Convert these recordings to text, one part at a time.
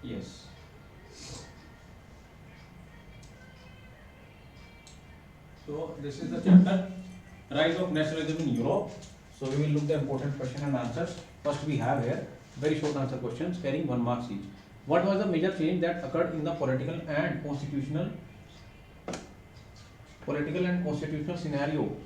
Yes. So this is the chapter Rise of Nationalism in Europe. So we will look the important question and answers. First we have here very short answer questions carrying 1 marks each. What was the major change that occurred in the political and constitutional scenario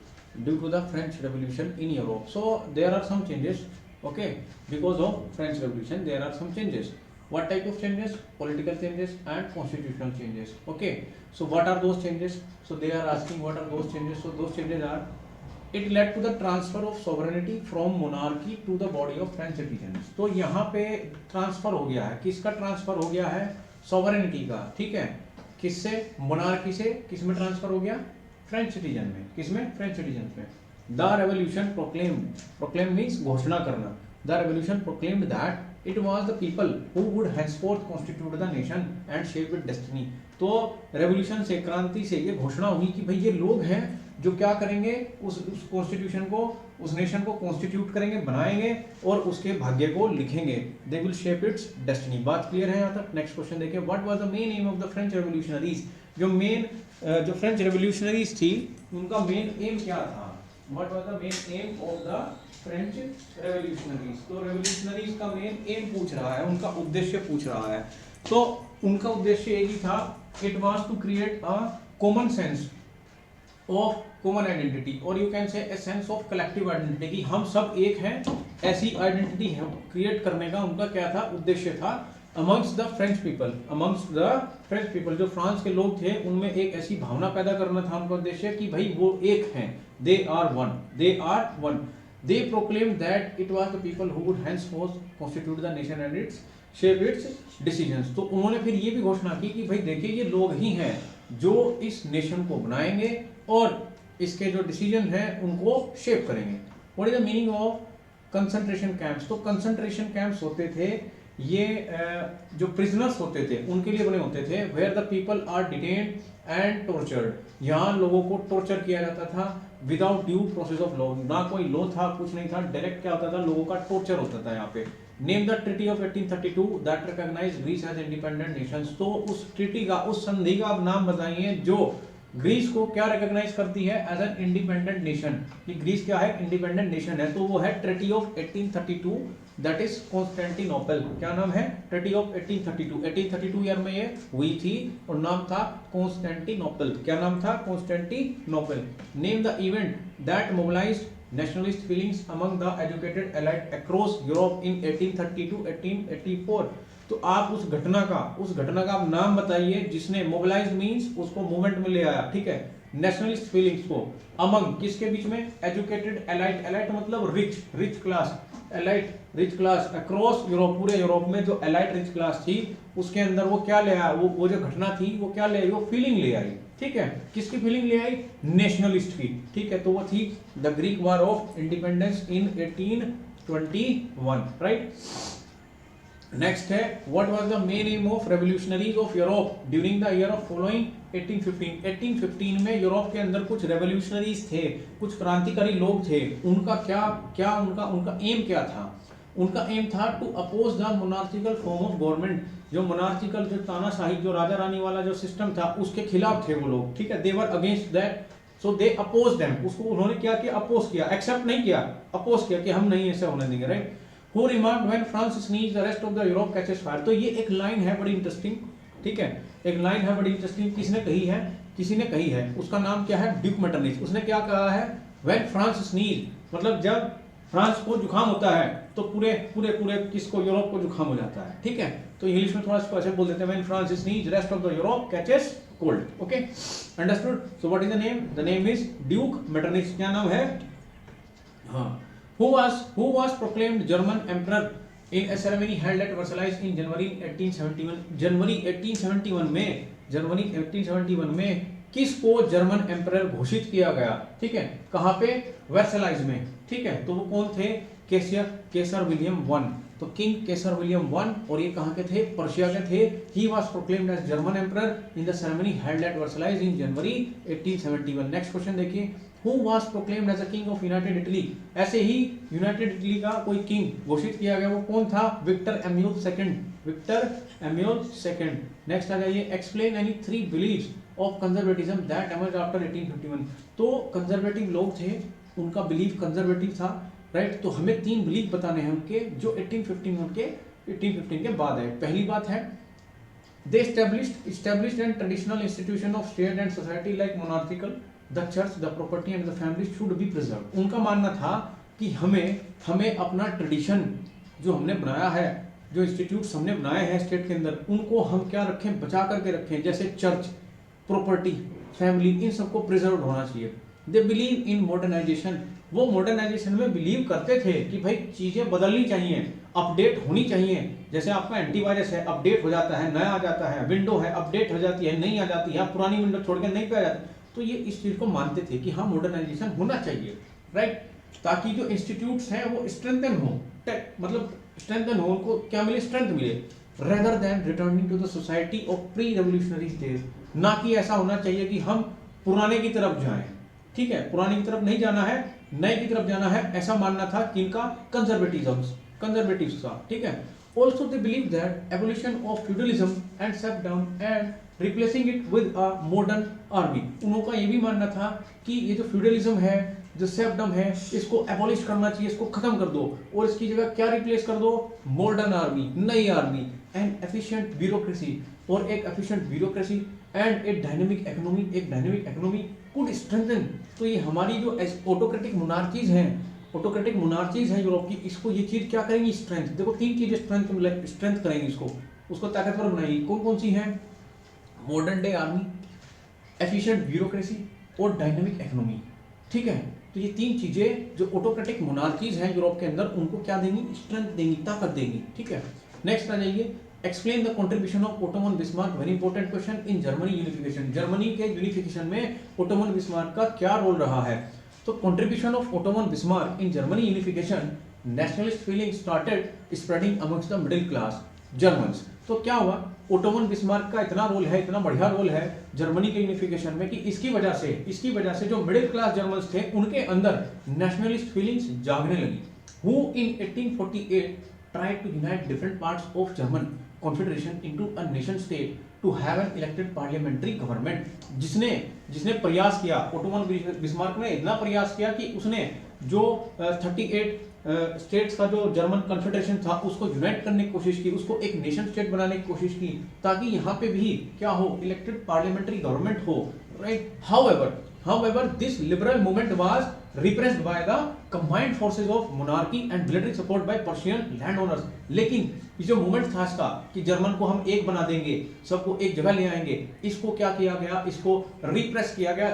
due to the French Revolution in Europe? So there are some changes. Okay, because of French Revolution there are some changes. What type of changes? Political changes and constitutional changes. Okay, so what are those changes? So they are asking what are those changes. So those changes are, it led to the transfer of sovereignty from monarchy to the body of French citizens. तो यहाँ पे transfer हो गया है, किसका transfer हो गया है? सॉवरेनिटी का, ठीक है। किससे? मोनार्की से किस में ट्रांसफर हो गया? फ्रेंच सिटीजन में। किसमें? फ्रेंच सिटीजन में। द रेवोल्यूशन प्रोक्लेम मीन्स घोषणा करना। The revolution proclaimed that it was the people who would henceforth constitute the nation and shape its destiny. तो रेवोल्यूशन से, क्रांति से ये घोषणा हुई कि भाई ये लोग हैं जो क्या करेंगे, उस कॉन्स्टिट्यूशन को, उस नेशन को कॉन्स्टिट्यूट करेंगे, बनाएंगे और उसके भाग्य को लिखेंगे। They will shape it's destiny. बात क्लियर है यहाँ तक? नेक्स्ट क्वेश्चन देखिए, what was the main aim of the French revolutionaries? जो फ्रेंच रेवोल्यूशनरीज थी उनका मेन एम क्या था? What was the main aim of the French revolutionaries? तो रेवोल्यूशनरीज का मेन एम पूछ रहा है, उनका उद्देश्य पूछ रहा है। तो उनका उद्देश्य एक ही था, it was to create a common sense of common identity, और you can say a sense of collective identity, कि हम सब एक हैं, ऐसी आइडेंटिटी क्रिएट करने का उनका क्या था? उद्देश्य था। अमंग्स द फ्रेंच पीपल, जो फ्रांस के लोग थे उनमें एक ऐसी भावना पैदा करना था उनका उद्देश्य कि भाई वो एक हैं, they are one. They proclaimed that it was the people who would henceforth constitute the nation and shape its decisions. तो उन्होंने फिर ये भी घोषणा की कि भाई देखिए ये लोग ही हैं जो इस नेशन को बनाएंगे और इसके जो डिसीजन हैं उनको शेप करेंगे। What is the meaning of concentration camps? तो कंसंट्रेशन कैंप्स होते थे, ये जो प्रिजनर्स होते थे उनके लिए बने होते थे, where the people are detained and tortured. यहाँ लोगों को टॉर्चर किया जाता था without due process of law, ना कोई लॉ था, कुछ नहीं था, डायरेक्ट क्या होता था? लोगों का टॉर्चर होता था यहाँ पे। Name the treaty of 1832 that recognise Greece as independent nations. तो उस ट्रीटी का, उस संधि का आप नाम बताइए जो ग्रीस को क्या रिकॉग्नाइज करती है एज एन इंडिपेंडेंट नेशन, कि ग्रीस क्या है? इंडिपेंडेंट नेशन है। तो वो है treaty of 1832, that is Constantinople. क्या नाम है? Treaty of 1832। 1832 ईयर में ये हुई थी और नाम था कॉन्स्टेंटिनोपल। क्या नाम था? Constantinople. Name the event that mobilised nationalist feelings among the educated elite across Europe इन 1830 to 1884। तो आप उस घटना का आप नाम बताइए जिसने, मोबिलाइज मींस उसको मूवमेंट में ले आया, ठीक है, नेशनलिस्ट फीलिंग्स को, अमंग किसके बीच में? एजुकेटेड एलाइट मतलब rich class, elite rich class across Europe, पूरे यूरोप में जो एलाइट रिच क्लास थी उसके अंदर वो क्या ले आया? वो जो घटना थी वो क्या ले आई? वो फीलिंग ले आई, ठीक है। किसकी फीलिंग ले आई? नेशनलिस्ट की, ठीक है। तो वो थी the Greek war of independence in 1821, right. Next है, what was the main aim of revolutionaries of Europe during the year of following 1815। 1815 में यूरोप के अंदर कुछ रेवोल्यूशनरीज थे, कुछ क्रांतिकारी लोग थे, उनका उनका एम क्या था? उनका एम था to oppose the monarchical form of government. जो मोनार्चिकल, जो तानाशाही, जो राजा रानी वाला जो सिस्टम था उसके खिलाफ थे वो लोग, ठीक है। They were against that, so they oppose them. उसको उन्होंने क्या किया? अपोज किया, एक्सेप्ट नहीं किया, अपोज किया कि हम नहीं ऐसे होने देंगे, right. Who remarked when France sneezed the rest of the Europe catches fire। तो ये एक लाइन है बड़ी इंटरेस्टिंग, ठीक है, एक लाइन है बड़ी इंटरेस्टिंग। किसने कही है? किसी ने कही है, उसका नाम क्या है? ड्यूक मेटरनिच। उसने क्या कहा है? When France sneezed, मतलब जब फ्रांस को जुकाम होता है तो पूरे किसको? यूरोप को जुकाम हो जाता है, ठीक है। तो इंग्लिश में थोड़ा सा ऐसे बोल देते हैं, when France sneezed rest of the Europe catches cold, okay, understood? So what is the name? The name is Duke Metternich। क्या नाम है? हाँ। Who was proclaimed German emperor in a ceremony held at Versailles in January 1871। जनवरी 1871 में किसको German emperor घोषित किया गया, ठीक है। कहाँ पे? वर्साइल्स में, ठीक है। तो वो कौन थे? Kaiser William one. तो किंग केसर विलियम वन, और ये कहाँ के थे? पर्शिया के थे। He was proclaimed as German emperor in the ceremony held at Versailles in January 1871। Next question देखिए, who was proclaimed as a king of united Italy, ऐसे ही यूनाइटेड इटली का कोई किंग घोषित किया गया, वो कौन था? Victor Emmanuel second, Victor Emmanuel second. Next आ जाइए, explain any 3 beliefs of conservatism that emerge after 1851। तो कंजर्वेटिव लोग थे, उनका बिलीव कंजर्वेटिव था, राइट। तो हमें 3 बिलीव बताने हैं उनके जो 1815 के बाद है। पहली बात है, they established and traditional institution of state and society like monarchical, the church, the property and the family should be preserved। उनका मानना था कि हमें अपना ट्रेडिशन जो हमने बनाया है, जो इंस्टीट्यूट्स हमने बनाए हैं स्टेट के अंदर, उनको हम क्या रखें, बचा करके रखें, जैसे चर्च, प्रॉपर्टी, फैमिली, इन सबको प्रिजर्व होना चाहिए। दे बिलीव इन मॉडर्नाइजेशन, वो मॉडर्नाइजेशन में बिलीव करते थे कि भाई चीजें बदलनी चाहिए, अपडेट होनी चाहिए। जैसे आपका एंटीवायरस है, अपडेट हो जाता है, नया आ जाता है, विंडो है, अपडेट हो जाती है, नई आ जाती है, पुरानी विंडो छोड़ के नई पे आ जाती है। तो ये इस चीज को मानते थे कि हाँ मॉडर्नाइजेशन होना चाहिए, राइट, ताकि जो इंस्टीट्यूट्स हैं वो स्ट्रेंथन हो, मतलब स्ट्रेंथन हो, उनको क्या मिले, स्ट्रेंथ मिले, rather than returning to the society of pre revolutionary days. ना कि ऐसा होना चाहिए कि हम पुराने की तरफ जाएं, ठीक है, पुराने की तरफ नहीं जाना है, नए की तरफ जाना है, ऐसा मानना था किनका, कंजर्वेटिव्स का, ठीक है। Also they believe that abolition of feudalism and serfdom and replacing it with a modern army। उनका ये भी मानना था कि ये जो फ्यूडलिज्म है, जो serfdom है, इसको एबॉलिश करना चाहिए, इसको खत्म कर दो, और इसकी जगह क्या रिप्लेस कर दो, मॉडर्न आर्मी, नई आर्मी, एंड एफिशिएंट ब्यूरोक्रेसी, और एक efficient bureaucracy and A dynamic economy, एक डायनेमिक इकोनॉमी कुड स्ट्रेंथन। तो ये हमारी जो ऑटोक्रेटिक मोनार्कीज हैं, ऑटोक्रेटिक मोनार्चीज है यूरोप की, इसको ये चीज क्या करेंगी, स्ट्रेंथ। देखो 3 चीजें स्ट्रेंथ करेंगी इसको, उसको ताकतवर बनाएगी। कौन कौन सी हैं? Modern day army, efficient bureaucracy और डायनामिक इकोनॉमी, ठीक है। तो ये 3 चीजें जो ऑटोक्रेटिक मोनार्चीज हैं यूरोप के अंदर, उनको क्या देंगी, स्ट्रेंथ देंगी, ताकत देंगी, ठीक है। नेक्स्ट आ जाइए, explain the contribution of Ottoman Bismarck, very important question, in Germany unification. Germany के यूनिफिकेशन में ओटोमन बिस्मार्क का क्या रोल रहा है? तो contribution of Ottoman Bismarck in Germany unification, nationalist feeling started spreading amongst the middle class Germans. तो क्या हुआ, ओटोमन बिस्मार्क का इतना रोल है, इतना बढ़िया रोल है जर्मनी के यूनिफिकेशन में कि इसकी वजह से जो मिडिल क्लास जर्मन्स थे उनके अंदर नेशनलिस्ट फीलिंग्स जागने लगी। Who in 1848 tried to unite different parts of German confederation into a nation state to have an elected parliamentary government। जिसने प्रयास किया, ओटोमन बिस्मार्क ने इतना प्रयास किया कि उसने जो 38 स्टेट्स का जो जर्मन कॉन्फेडरेशन था उसको यूनाइट करने की कोशिश की, उसको एक नेशन स्टेट बनाने की कोशिश की, ताकि यहाँ पे भी क्या हो, इलेक्टेड पार्लियामेंट्री गवर्नमेंट हो, right. However, this liberal movement was repressed by the combined forces of monarchy and military support by Persian landowners। लेकिन ये जो मूवमेंट था इसका कि जर्मन को हम एक बना देंगे, सबको एक जगह ले आएंगे, इसको क्या किया गया, इसको रिप्रेस किया गया,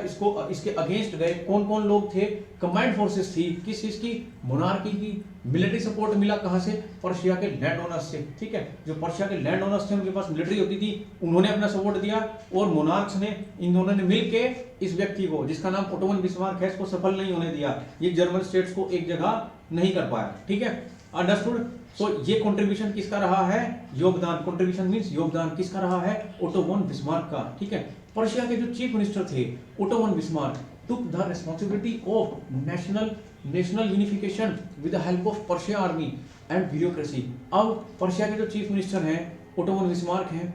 इसके अगेंस्ट गए कौन कौन लोग थे, कंबाइंड फोर्सेस थी, किस चीज की, मोनार्की की। मिलिट्री सपोर्ट मिला कहां से, पर्शिया के लैंड ओनर्स से, ठीक है। जो पर्शिया के लैंड ओनर्स थे उनके पास मिलिट्री होती थी, उन्होंने अपना सपोर्ट दिया, और मोनार्क्स ने, इन दोनों ने मिलके इस व्यक्ति को, जिसका नाम ओटोमन बिस्मार्क है, इसको सफल नहीं होने दिया, ये जर्मन स्टेट्स को एक जगह नहीं कर पाया, ठीक है, अंडरस्टूड। सो ये कंट्रीब्यूशन किसका रहा है, योगदान, कंट्रीब्यूशन मींस योगदान, किसका रहा है, ओटोमन बिस्मार्क का, ठीक है। पर्शिया के जो चीफ मिनिस्टर थे Ottoman Bismarck took the responsibility of national unification with the help of Persia army and bureaucracy। अब पर्शिया के जो चीफ मिनिस्टर हैं ओटोमन बिस्मार्क हैं,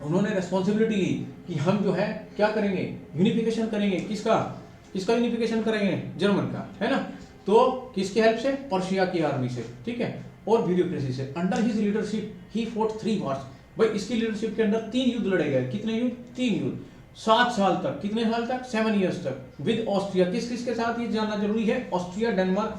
उन्होंने रेस्पॉन्सिबिलिटी ली कि हम जो है क्या करेंगे, यूनिफिकेशन करेंगे, किसका यूनिफिकेशन करेंगे, जर्मन का, है ना। तो किसकी हेल्प से, पर्शिया की आर्मी से, ठीक है, और ब्यूरोक्रेसी से। Under his leadership he fought 3 Wars. भाई इसकी लीडरशिप के अंदर 3 युद्ध लड़े गए, कितने युद्ध, 3 युद्ध, 7 साल तक, कितने साल तक, 7 इयर्स तक, विद ऑस्ट्रिया। किस के साथ, ये जानना जरूरी है, Austria, Denmark,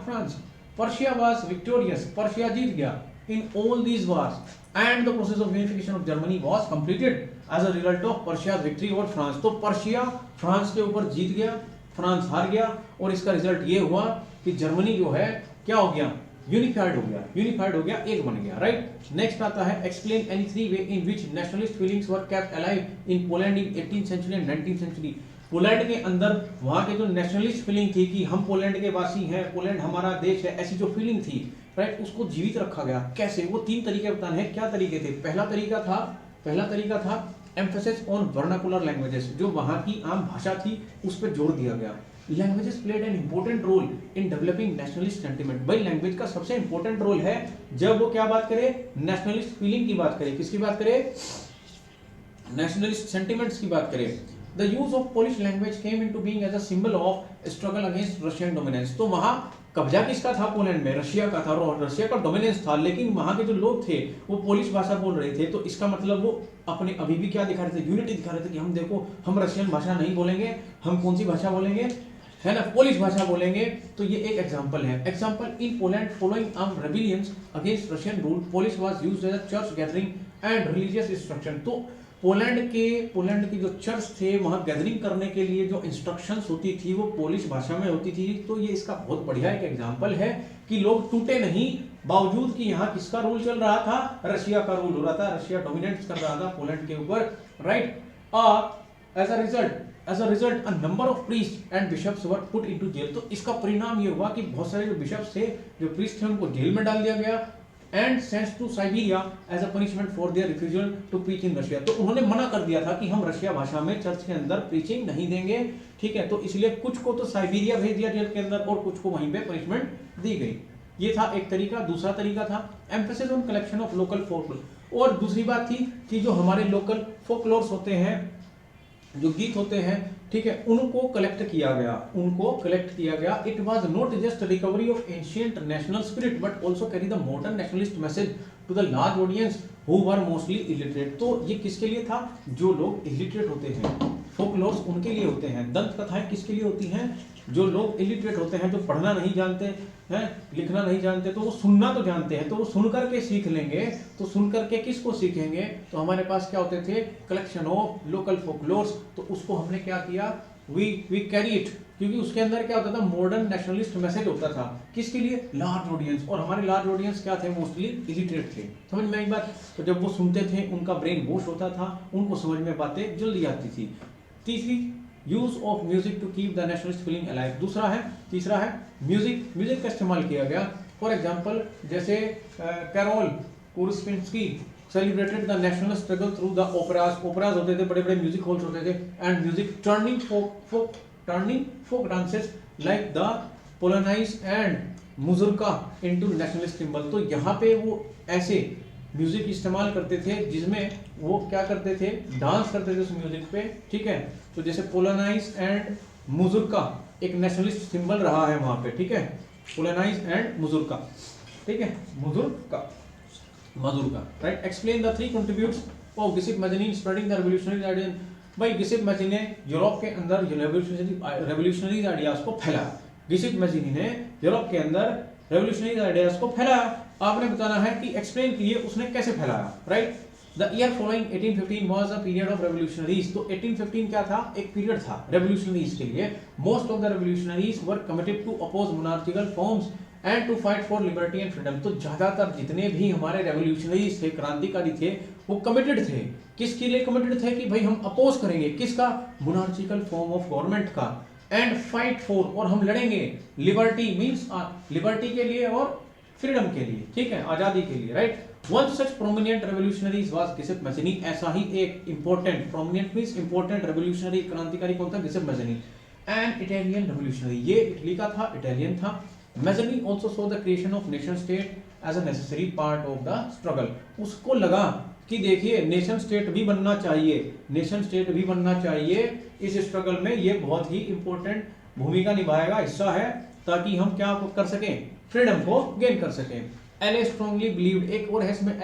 France. Persia was victorious, Persia जीत गया in all these wars, and the process of unification of Germany was completed as a result of Persia's victory over France. तो पर्शिया फ्रांस के ऊपर जीत गया, फ्रांस हार गया, और इसका रिजल्ट ये हुआ कि जर्मनी जो है क्या हो गया, यूनिफाइड हो गया, एक बन गया, राइट। नेक्स्ट आता है, explain any 3 way in which nationalist feelings were kept alive in Poland in 18th century and 19th century. Poland के अंदर वहां के जो नेशनलिस्ट फीलिंग थी कि हम पोलैंड के वासी हैं, पोलैंड हमारा देश है, ऐसी जो फीलिंग थी, राइट, उसको जीवित रखा गया। कैसे, वो 3 तरीके बताने हैं। क्या तरीके थे? पहला तरीका था एम्फेसिस ऑन वर्नाकुलर लैंग्वेजेस, जो वहाँ की आम भाषा थी उस पर जोर दिया गया। Languages played an important role in developing nationalist sentiment. भाई लैंग्वेज का सबसे इंपॉर्टेंट रोल है जब वो क्या बात करे, नेशनलिस्ट फीलिंग की बात करे, किसकी बात करे, नेशनलिस्ट सेंटिमेंट्स की बात करें। The use of Polish language came into being as a symbol of struggle against Russian dominance. तो वहां कब्जा किसका था पोलैंड में, रशिया का था, और रशिया का डोमिनेंस था, लेकिन वहां के जो लोग थे वो पोलिश भाषा बोल रहे थे। तो इसका मतलब वो अपने अभी भी क्या दिखा रहे थे, यूनिटी दिखा रहे थे कि हम देखो हम रशियन भाषा नहीं बोलेंगे, हम कौन सी भाषा बोलेंगे, है ना, पोलिश भाषा बोलेंगे। तो ये एक एग्जांपल है। Example, in Poland following armed rebellions against Russian rule Polish was used as a church gathering and religious instruction. तो पोलैंड की जो चर्च थे वहां गैदरिंग करने के लिए जो इंस्ट्रक्शंस होती थी वो पोलिश भाषा में होती थी। तो ये इसका बहुत बढ़िया एक एग्जांपल है कि लोग टूटे नहीं, बावजूद कि यहाँ किसका रूल चल रहा था, रशिया का रूल हो रहा था, रशिया डोमिनेट कर रहा था पोलैंड के ऊपर, right. As a result a number of priest and bishops were put into jail. तो इसका परिणाम ये हुआ कि बहुत सारे जो बिशप्स थे, जो प्रीस्ट थे, उनको जेल में डाल दिया गया and sent to Siberia as a punishment for their refusal to preach in Russia. तो उन्होंने मना कर दिया था कि हम रशिया भाषा में चर्च के अंदर प्रीचिंग नहीं देंगे, ठीक है। तो इसलिए कुछ को तो साइबेरिया भेज दिया जेल के अंदर और कुछ को वहीं पे पनिशमेंट दी गई। ये था एक तरीका। दूसरा तरीका था emphasis on collection of local folk. और दूसरी बात थी कि जो हमारे लोकल फोकलोर्स होते हैं, जो गीत होते हैं, ठीक है, उनको कलेक्ट किया गया। It was not just recovery of ancient national spirit but also carry the modern nationalist message to the large audience who were mostly illiterate. तो ये किसके लिए था, जो लोग इलिटरेट होते हैं, फोकलोर्स उनके लिए होते हैं। दंत कथाएं किसके लिए होती हैं, जो लोग इलिटरेट होते हैं, जो पढ़ना नहीं जानते हैं, लिखना नहीं जानते, तो वो सुनना तो जानते हैं, तो वो सुन करके सीख लेंगे। तो सुन करके किसको सीखेंगे, तो हमारे पास क्या होते थे, कलेक्शन ऑफ लोकल फोकलोर्स। तो उसको हमने क्या किया, वी कैरी इट, क्योंकि उसके अंदर क्या होता था, मॉडर्न नेशनलिस्ट मैसेज होता था। किसके लिए, लार्ज ऑडियंस। और हमारे लार्ज ऑडियंस क्या थे, मोस्टली इलिटरेट थे। समझ में एक बात। तो जब वो सुनते थे उनका ब्रेन वॉश होता था, उनको समझ में बातें जल्दी आती थी। तीसरी, use of music to keep the nationalist feeling alive. तीसरा है म्यूजिक का इस्तेमाल किया गया। फॉर एग्जाम्पल, जैसे Karol Kurpinski celebrated the national struggle through the operas होते थे, बड़े बड़े म्यूजिक हॉल्स होते थे, and music turning folk dances like the polonaise and mazurka into nationalist symbol. तो यहाँ पे वो ऐसे म्यूजिक इस्तेमाल करते थे जिसमें वो क्या करते थे, डांस करते थे उस म्यूजिक पे, ठीक है। तो जैसे पोलोनाइज एंड मुजुर्का एक नेशनलिस्ट सिंबल रहा है वहां पे, ठीक है, पोलोनाइज एंड मुजुर्का, ठीक है, mazurka, right. Explain the three contributes of Giuseppe Mazzini spreading the revolutionary idea. भाई गिसिप मैज़नी ने यूरोप के अंदर रेवोल्यूशनरी आइडियाज को फैलाया। गिसिप मैज़नी ने यूरोप के अंदर रेवोल्यूशनरी आइडियाज को फैलाया। आपने बताना है कि एक्सप्लेन कीजिए उसने कैसे फैलाया, right. The year following 1815 was a period of revolutionaries. तो 1815 क्या था, एक पीरियड था रेवोल्यूशनरीज के लिए। Most of the revolutionaries were committed to oppose monarchical forms and to fight for liberty and freedom. तो ज्यादातर जितने भी हमारे रेवोल्यूशनरीज थे, क्रांतिकारी थे, वो कमिटेड थे। किसके लिए कमिटेड थे, कि भाई हम अपोज करेंगे किसका, मोनार्चिकल फॉर्म ऑफ गवर्नमेंट का, एंड फाइट फॉर, और हम लड़ेंगे, लिबर्टी मींस लिबर्टी के लिए और फ्रीडम के लिए, ठीक है, आजादी के लिए, right. One such prominent revolutionaries was Giuseppe Mazzini. ऐसा ही एक important, prominent means important revolutionary क्रांतिकारी कौन था, Giuseppe Mazzini. And Italian revolutionary, ये इटली का था, इटालियन था। Mazzini also saw the creation of nation state as a necessary part of the struggle. उसको लगा कि देखिए नेशन स्टेट भी बनना चाहिए, इस स्ट्रगल में ये बहुत ही इंपॉर्टेंट भूमिका निभाएगा, हिस्सा है, ताकि हम क्या कर सकें, फ्रीडम को गेन कर सकें। एली स्ट्रांगली बिलीव्ड, एक और है इसमें,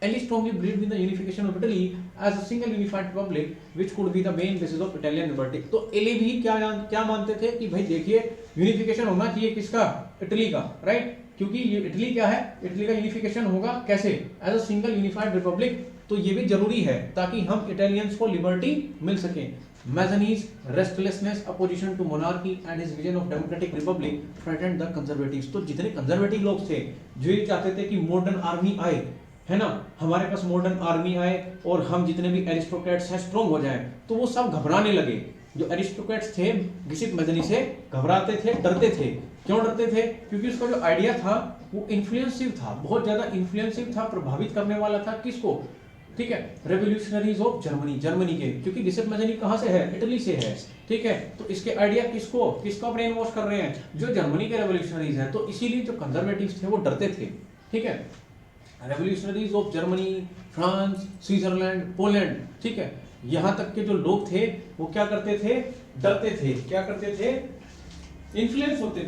एली strongly believed in the unification of Italy as a single unified republic which could be the main basis of Italian liberty. तो एली भी क्या मानते थे कि भाई देखिए यूनिफिकेशन होना चाहिए, किसका, इटली का, राइट। क्योंकि ये इटली क्या है, इटली का यूनिफिकेशन होगा कैसे, as a single unified republic. तो ये भी जरूरी है ताकि हम इटालियंस को लिबर्टी मिल सके। Mazzini's restlessness opposition to monarchy and his vision of democratic republic frightened the conservatives। तो जितने कंजर्वेटिव लोग थे, जो ये चाहते थे कि मॉडर्न आर्मी आए, है ना, हमारे पास मॉडर्न आर्मी आए और हम जितने भी एरिस्टोक्रेट्स हैं स्ट्रॉन्ग हो जाएं, तो वो सब घबराने लगे। जो एरिस्टोक्रेट्स थे गिसिप मैज़नी से घबराते थे, डरते थे। क्यों डरते थे, क्योंकि उसका जो आइडिया था वो इन्फ्लुएंसिव था, बहुत ज्यादा इन्फ्लुएंसिव था, प्रभावित करने वाला था, किसको, ठीक है। रेवोल्यूशनरीज ऑफ जर्मनी, जर्मनी के, क्योंकि गिसेप मैजानी कहाँ से है, इटली से है, ठीक है। तो इसके आइडिया किसका ब्रेन वॉश कर रहे हैं, जो जर्मनी के रेवोल्यूशनरीज हैं। तो इसीलिए जो कंजर्वेटिव्स थे वो डरते थे, ठीक है। Revolutionaries of Germany, France, Switzerland, Poland, ठीक है, यहाँ तक के जो लोग थे वो क्या करते थे, डरते थे, क्या करते थे, इन्फ्लुएंस होते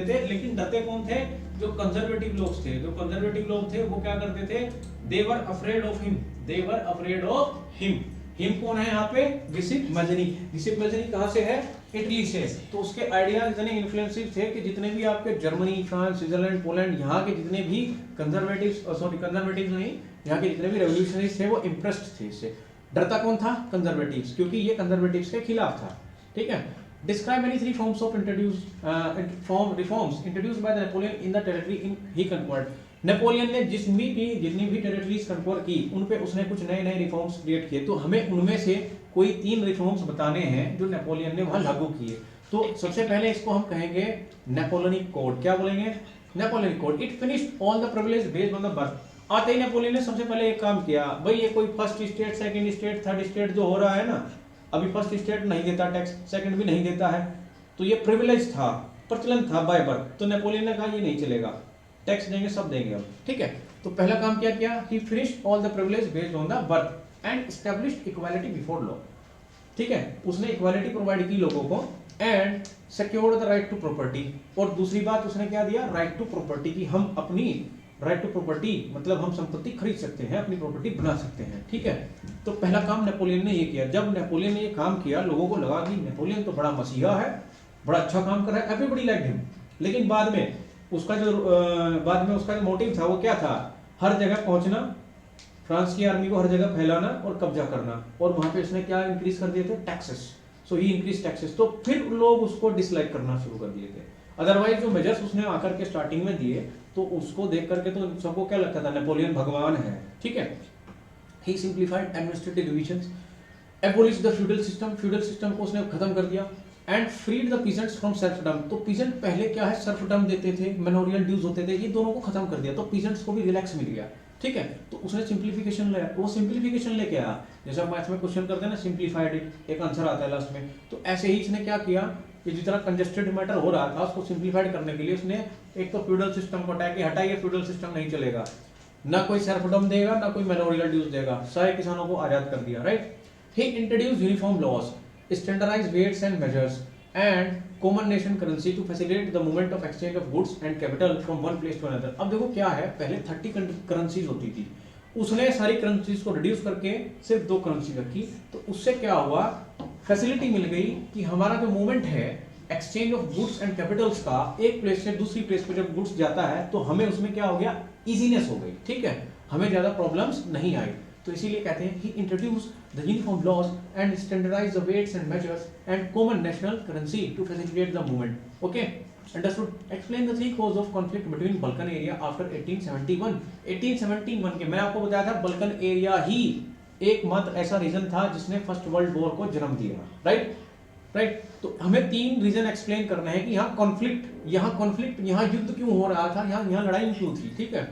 थे, लेकिन डरते कौन थे, जो कंजर्वेटिव लोग थे। जो कंजर्वेटिव लोग थे वो क्या करते थे, they were afraid of him. Him कौन है यहाँ पे, गिसिप मैजानी। गिसिप मैजानी कहाँ से है, इटली से। तो उसके आइडियाज इतने इन्फ्लुएंसिव थे कि जितने भी आपके जर्मनी, फ्रांस, स्विट्जरलैंड, पोलैंड, यहाँ के जितने भी कंजर्वेटिव नहीं, यहाँ के जितने भी रेवोल्यूशनरीज थे वो इम्प्रेस्ड थे इससे। डरता कौन था, कंजर्वेटिव्स, क्योंकि ये कंजर्वेटिव्स के खिलाफ था, ठीक है। Describe any three forms of reforms introduced by the Napoleon in the territory he conquered. Napoleon ने जितनी भी टेरिटरीज कंक्वर की उन पे उसने कुछ नए रिफॉर्म्स क्रिएट किए। तो हमें उनमें से कोई 3 रिफॉर्म्स बताने हैं जो नेपोलियन ने वहां लागू किए। तो सबसे पहले इसको हम कहेंगे नेपोलियनिक कोड। क्या बोलेंगे, Napoleonic code. It finished all the privilege based on the birth. आते ही नेपोलियन ने सबसे पहले एक काम किया, भाई ये कोई first state, second state, third state जो हो रहा है ना, अभी फर्स्ट स्टेट नहीं देता टैक्स, सेकंड भी नहीं देता है, तो ये प्रिविलेज था, प्रचलन था बाय बर्थ। तो नेपोलियन ने कहा ये नहीं चलेगा, टैक्स देंगे, सब देंगे अब, ठीक है। तो पहला काम क्या किया, he finished all the privilege based on the birth and established equality before law, ठीक है। उसने इक्वालिटी प्रोवाइड की लोगों को and secured the right to property. और दूसरी बात उसने क्या दिया, राइट टू प्रॉपर्टी की, हम अपनी राइट टू प्रॉपर्टी मतलब हम संपत्ति खरीद सकते हैं, अपनी प्रॉपर्टी बना सकते हैं, ठीक है। तो पहला काम नेपोलियन ने ये किया। जब नेपोलियन ने ये काम किया, लोगों को लगा कि नेपोलियन तो बड़ा मसीहा है, बड़ा अच्छा काम कर रहा है, एवरीबॉडी लाइक्ड हिम। लेकिन बाद में उसका जो मोटिव था वो क्या था, हर जगह पहुंचना, फ्रांस की आर्मी को हर जगह फैलाना और कब्जा करना। और वहां पे उसने क्या इंक्रीज कर दिए थे, टैक्सेस। सो ही इंक्रीज टैक्सेस। तो फिर लोग उसको डिसलाइक करना शुरू कर दिए थे। अदरवाइज जो मेजर्स उसने आकर के स्टार्टिंग में दिए तो उसको देख करके तो सबको क्या लगता था, नेपोलियन भगवान है, ठीक है। He simplified administrative divisions, abolish the feudal system को उसने खत्म कर दिया and freed the peasants from serfdom. तो पीजेंट पहले क्या है, सर्फडम देते थे, मेनोरियल ड्यूज होते थे, ये दोनों को खत्म कर दिया, तो पीजेंट्स को भी रिलैक्स मिल गया, ठीक है। तो उसने सिंप्लीफिकेशन लाया, वो सिंप्लीफिकेशन लेके आया। जैसे हम मैथ्स में क्वेश्चन करते हैं ना, सिंप्लीफाइड इट, एक आंसर आता है लास्ट में। तो ऐसे ही इसने क्या किया कि जितना कंजेस्टेड मैटर हो रहा था उसको सिंप्लीफाइड करने के लिए उसने एक तो फ्यूडल सिस्टम को हटा के, हटाइए फ्यूडल सिस्टम नहीं चलेगा, ना कोई सर्फडम देगा, ना कोई मेनोरियल ड्यूज देगा, सारे किसानों को आजाद कर दिया, right. He introduced uniform laws, standardised weights and measures and common nation currency to facilitate the movement of exchange of goods and capital from one place to another. अब देखो क्या है, पहले 30 करेंसीज होती थी, उसने सारी करेंसीज को रिड्यूस करके सिर्फ 2 करेंसी रखी। तो उससे क्या हुआ, फैसिलिटी मिल गई कि हमारा जो मूवमेंट है exchange of goods and Capitals का, एक प्लेस से दूसरी प्लेस पे जब गुड्स जाता है तो हमें उसमें क्या हो गया, इजीनेस हो गई, ठीक है, हमें ज्यादा प्रॉब्लम्स नहीं आई। तो इसीलिए कहते हैं he introduce the uniform laws and standardise the weights and measures and common national currency to facilitate the movement. Okay, understood. Explain the 3 cause of conflict between Balkan area after 1871। 1871 के मैंने आपको बताया था बल्कन एरिया ही एकमात्र ऐसा reason था जिसने first world war को जन्म दिया, राइट। तो हमें 3 रीजन एक्सप्लेन करना है कि यहाँ कॉन्फ्लिक्ट, यहाँ युद्ध क्यों हो रहा था, यहाँ लड़ाई क्यों थी, ठीक है।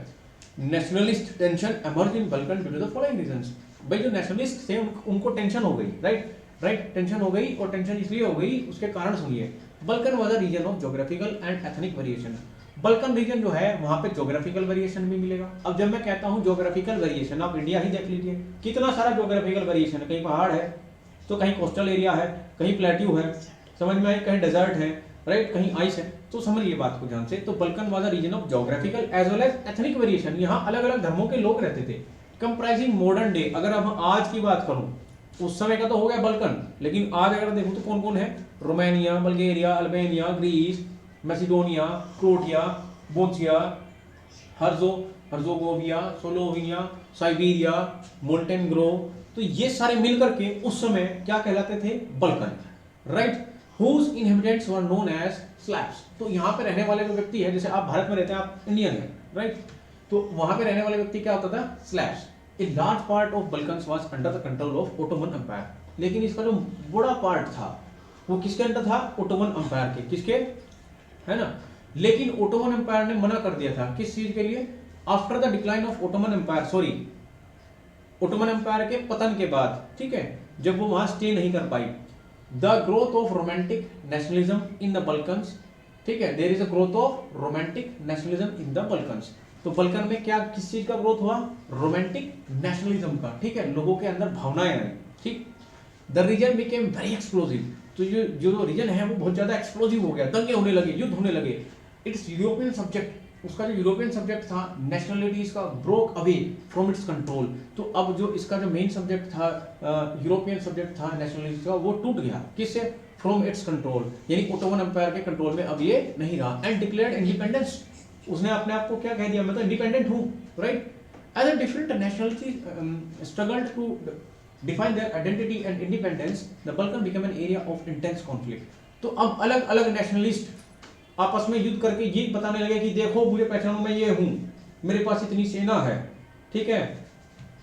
Nationalist tension emerge in Balkan due to the following reasons. भाई जो नेशनलिस्ट थे उनको टेंशन हो गई, राइट, टेंशन हो गई। और टेंशन इसलिए हो गई, उसके कारण सुनिए। Balkan was a region of geographical and ethnic variation. Balkan region जो है वहां पे ज्योग्राफिकल वेरिएशन भी मिलेगा। अब जब मैं कहता हूं ज्योग्राफिकल वेरिएशन, आप इंडिया ही देख लीजिए, कितना सारा ज्योग्राफिकल वेरिएशन है, कहीं पहाड़ है तो कहीं कोस्टल एरिया है, कहीं प्लेट्यू है, समझ में आई, कहीं डेजर्ट है, राइट, कहीं आइस है। तो समझिए बात को ध्यान से। तो Balkan was a region of geographical as well as ethnic variation. यहाँ अलग अलग धर्मों के लोग रहते थे, कंप्राइजिंग मॉडर्न डे। अगर हम आज की बात करूं, उस समय का तो हो गया बल्कन, लेकिन आज अगर देखूं तो कौन कौन है, Romania, Bulgaria, Albania, Greece, Macedonia, Croatia, Bosnia, Herzegovina, Slovenia, Siberia, Montenegro. तो ये सारे मिलकर के उस समय क्या कहलाते थे, Balkan, right. whose inhabitants were known as Slavs। तो यहाँ पे रहने वाले जो व्यक्ति है, जैसे आप भारत में रहते हैं, आप इंडियन हैं, राइट, तो वहां पे रहने वाले व्यक्ति क्या होता था, Slavs. A large part of Balkans was under the control of Ottoman empire. लेकिन इसका जो बड़ा पार्ट था वो किसके अंडर था, ओटोमन एम्पायर के, किसके, है ना। लेकिन ओटोमन एम्पायर ने मना कर दिया था, किस चीज के लिए, after the decline of Ottoman empire, sorry, Ottoman empire के पतन के बाद, ठीक है, जब वो वहां स्टे नहीं कर पाई। The growth of romantic nationalism in the Balkans, ठीक है, there is a growth of romantic nationalism in the Balkans. तो बल्कन में क्या, किस चीज का ग्रोथ हुआ? रोमांटिक नेशनलिज्म का, ठीक है, लोगों के अंदर भावनाएं आई, ठीक। The region became very explosive, तो जो रीजन है वो बहुत ज्यादा एक्सप्लोसिव हो गया, दंगे होने लगे, युद्ध होने लगे। इट्स यूरोपियन सब्जेक्ट, उसका जो यूरोपियन सब्जेक्ट था नेशनलिटीज का, broke away from its control. तो अब जो इसका जो मेन सब्जेक्ट था, यूरोपियन सब्जेक्ट था नेशनलिटीज का, वो टूट गया, किससे? फ्रॉम इट्स कंट्रोल, यानी ओटोमन एम्पायर के कंट्रोल में अब ये नहीं रहा। एंड डिक्लेयर्ड इंडिपेंडेंस, उसने अपने आप को क्या कह दिया, मैं तो इंडिपेंडेंट हूँ, right. As a different nationality struggled to define their identity and independence, the Balkan became an area of intense conflict। तो अब अलग अलग नेशनलिस्ट आपस में युद्ध करके ये बताने लगे कि देखो मुझे पहचानो, मैं ये हूं, मेरे पास इतनी सेना है, ठीक है,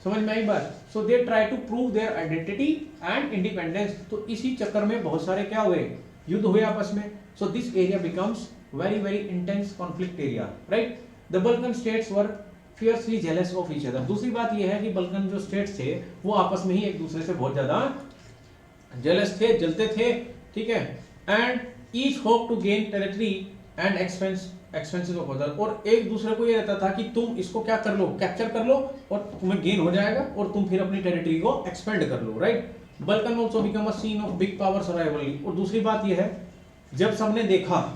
समझ में आई बात। So they try to prove their identity and independence. तो इसी चक्कर में बहुत सारे क्या हुए, युद्ध हुए आपस में। So this area becomes very very intense conflict area, right. The Balkan states were fiercely jealous of each other. दूसरी बात यह है कि बल्कन जो स्टेट्स थे वो आपस में ही एक दूसरे से बहुत ज्यादा जेलस थे, जलते थे, ठीक है। And each hope to gain territory and expenses of other, और एक दूसरे को ये रहता था कि तुम इसको क्या कर लो, कैप्चर कर लो, और तुम्हें गेन हो जाएगा और तुम फिर अपनी टेरिटरी को एक्सपेंड कर लो, right. Balkan also become a scene of big powers rivalry. और दूसरी बात यह है, जब सबने देखा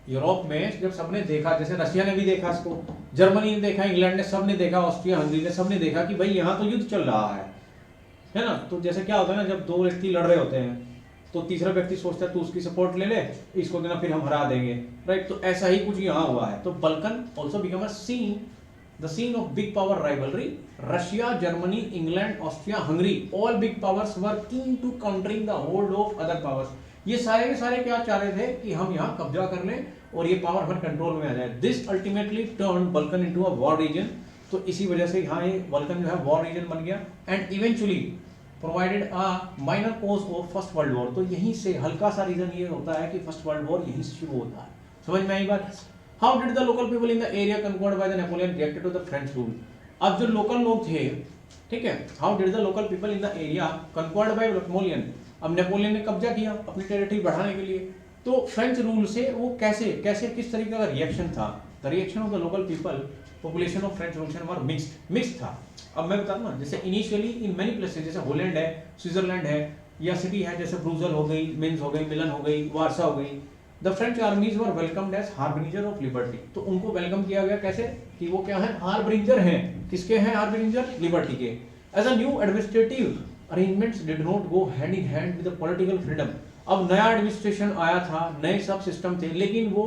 यूरोप में, जब सबने देखा, जैसे रशिया ने भी देखा इसको, जर्मनी ने देखा, इंग्लैंड ने, सबने देखा, ऑस्ट्रिया हंगरी ने, सबने देखा कि भाई यहाँ तो युद्ध चल रहा है ना। तो जैसे क्या होता है ना, जब दो व्यक्ति लड़ रहे होते हैं तो तीसरा व्यक्ति सोचता है तू उसकी सपोर्ट ले ले, इसको देना, फिर हम हरा देंगे, राइट। तो ऐसा ही कुछ यहाँ हुआ है। तो Balkan also become a scene, the scene of big power rivalry. Russia, Germany, England, Austria, Hungary, all big powers were keen to countering the hold of other powers. ये सारे के सारे क्या चाह रहे थे कि हम यहाँ कब्जा कर लें और ये पावर हमारे कंट्रोल में आ जाए। This ultimately turn Balkan into a war region. तो इसी वजह से यहाँ ये बल्कन जो है वॉर रीजन बन गया। And eventually provided a minor cause of first world war. तो यहीं से हल्का सा रीजन ये होता है कि फर्स्ट वर्ल्ड वॉर यहीं से शुरू होता है। समझ में आई बात। How did the local people in the area conquered by the Napoleon reacted to the French rule. अब जो लोकल लोग थे, ठीक है, how did the local people in the area conquered by Napoleon. अब नेपोलियन ने कब्जा किया अपनी टेरिटरी बढ़ाने के लिए, तो फ्रेंच रूल से वो कैसे कैसे किस तरीके का रिएक्शन था। The reaction of the local people population of French revolution were mixed था। अब मैं बताऊं ना, जैसे इनिशियली इन मेनी प्लेसेस, जैसे हॉलैंड है, स्विट्जरलैंड है, या सिटी है जैसे ब्रूजल हो गई, मेंस हो गई, मिलन हो गई, वारसा हो गई। The French armies were welcomed as harbinger of liberty. तो उनको वेलकम किया गया कैसे कि वो क्या है, हार्बिंजर हैं। किसके हैं हार्बिंजर? लिबर्टी के। As a new administrative arrangements did not go hand in hand with the political freedom. अब नया एडमिनिस्ट्रेशन आया था, नए सब सिस्टम थे, लेकिन वो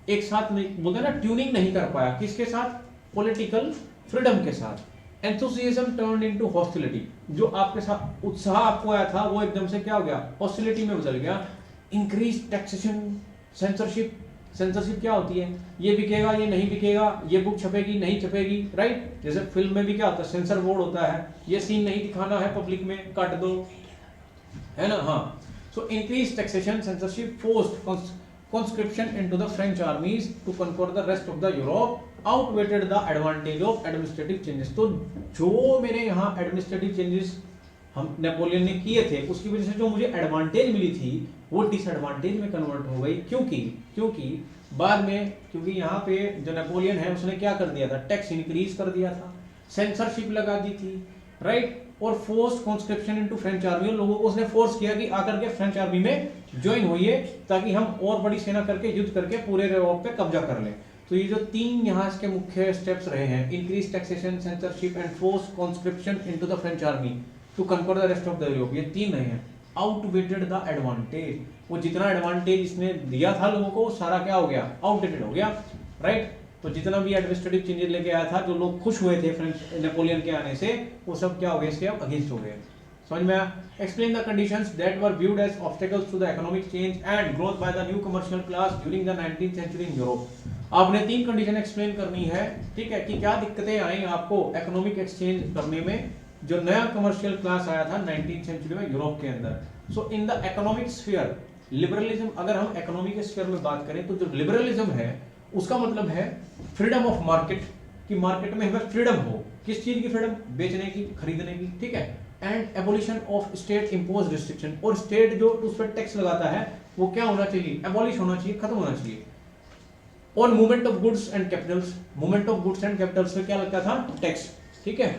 एक साथ नहीं, बोलते ना, ट्यूनिंग नहीं कर पाया। किसके साथ? पॉलिटिकल फ्रीडम के साथ। Enthusiasm turned into hostility. जो आपके साथ उत्साह आपको आया था वो एकदम से क्या हो गया, हॉस्टिलिटी में बदल गया। Increase taxation, censorship. सेंसरशिप क्या होती है? ये बिकेगा, ये नहीं बिकेगा, ये बुक छपेगी, नहीं छपेगी, राइट। जैसे फिल्म में भी क्या होता है, सेंसर बोर्ड होता है, ये सीन नहीं दिखाना है पब्लिक में, काट दो, है ना। हाँ, so increase taxation, censorship, forced conscription into the French armies to conquer the rest of the Europe outweighed the advantage of administrative changes। तो जो मेरे यहाँ administrative changes हम नेपोलियन ने किए थे, उसकी वजह से जो मुझे एडवांटेज मिली थी वो डिसएडवांटेज में कन्वर्ट हो गई। क्योंकि बाद में, क्योंकि यहाँ पे जो नेपोलियन है उसने क्या कर दिया था, टैक्स इंक्रीज कर दिया था, सेंसरशिप लगा दी थी, राइट। और force conscription into French army, लोगों को उसने फोर्स किया कि आकर के फ्रेंच आर्मी में ज्वाइन होइए, ताकि हम और बड़ी सेना करके युद्ध करके पूरे यूरोप पे कब्जा कर लें। तो ये जो तीन यहाँ इसके मुख्य स्टेप्स रहे हैं, increase taxation, censorship and force conscription into the French army to conquer the rest of the Europe, ये तीन रहे हैं। आउटवेटेड द एडवांटेज, वो जितना एडवांटेज इसने दिया था लोगों को, सारा क्या हो गया, आउटडेटेड हो गया, राइट। तो जितना भी एडमिनिस्ट्रेटिव चेंजेस लेके आया था, जो लोग खुश हुए थे फ्रेंच नेपोलियन के आने से, वो सब क्या हो गए, इसके अब अगेंस्ट हो गए। समझ में आया। Explain the conditions that were viewed as obstacles to the economic change and growth by the new commercial class during the 19th century in Europe. आपने तीन कंडीशन एक्सप्लेन करनी है, ठीक है, कि क्या दिक्कतें आई आपको इकोनॉमिक एक्सचेंज करने में, जो नया कमर्शियल क्लास आया था 19th सेंचुरी में यूरोप के अंदर। So in the economic sphere liberalism, अगर हम इकोनॉमिक स्फीयर में बात करें तो जो लिबरलिज्म है उसका मतलब है फ्रीडम ऑफ मार्केट, कि मार्केट में हमें फ्रीडम हो, किस चीज की फ्रीडम? बेचने की, खरीदने की, ठीक है। And abolition of state impose restriction, और स्टेट जो उस पर टैक्स लगाता है वो क्या होना चाहिए? एबॉलिश होना चाहिए, खत्म होना चाहिए। On movement of goods and Capitals, movement of goods and Capitals पे क्या लगता था? टैक्स, ठीक है।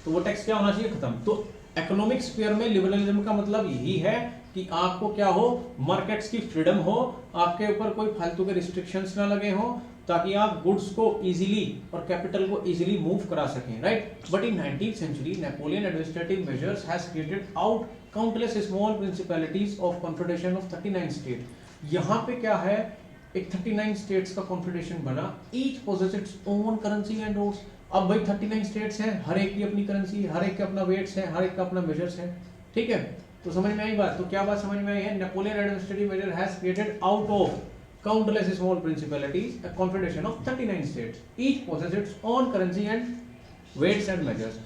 तो वो टैक्स क्या होना चाहिए? खत्म। तो इकोनॉमिक स्फीयर में लिबरलिज्म का मतलब यही है कि आपको क्या हो? मार्केट्स की फ्रीडम हो, आपके ऊपर कोई फालतू के रिस्ट्रिक्शंस ना लगे हो, ताकि आप गुड्स को इजीली और कैपिटल को इजीली मूव करा सकें, right. But in 19th century Napoleon administrative measures has created out countless small principalities of confederation of 39 state. यहाँ पे क्या है? एक 39 स्टेट्स का कॉन्फेडरेशन बना, each possess its own currency and notes. अब भाई 39 स्टेट्स हैं, हर एक की अपनी करेंसी, हर एक का अपना वेट्स है, हर एक का अपना मेजर्स है, ठीक है। तो समझ में आई बात? तो क्या बात समझ में आई है? Napoleon administrative measure has created out of countless small principalities a confederation of 39 states, each possesses its own currency and weights and measures.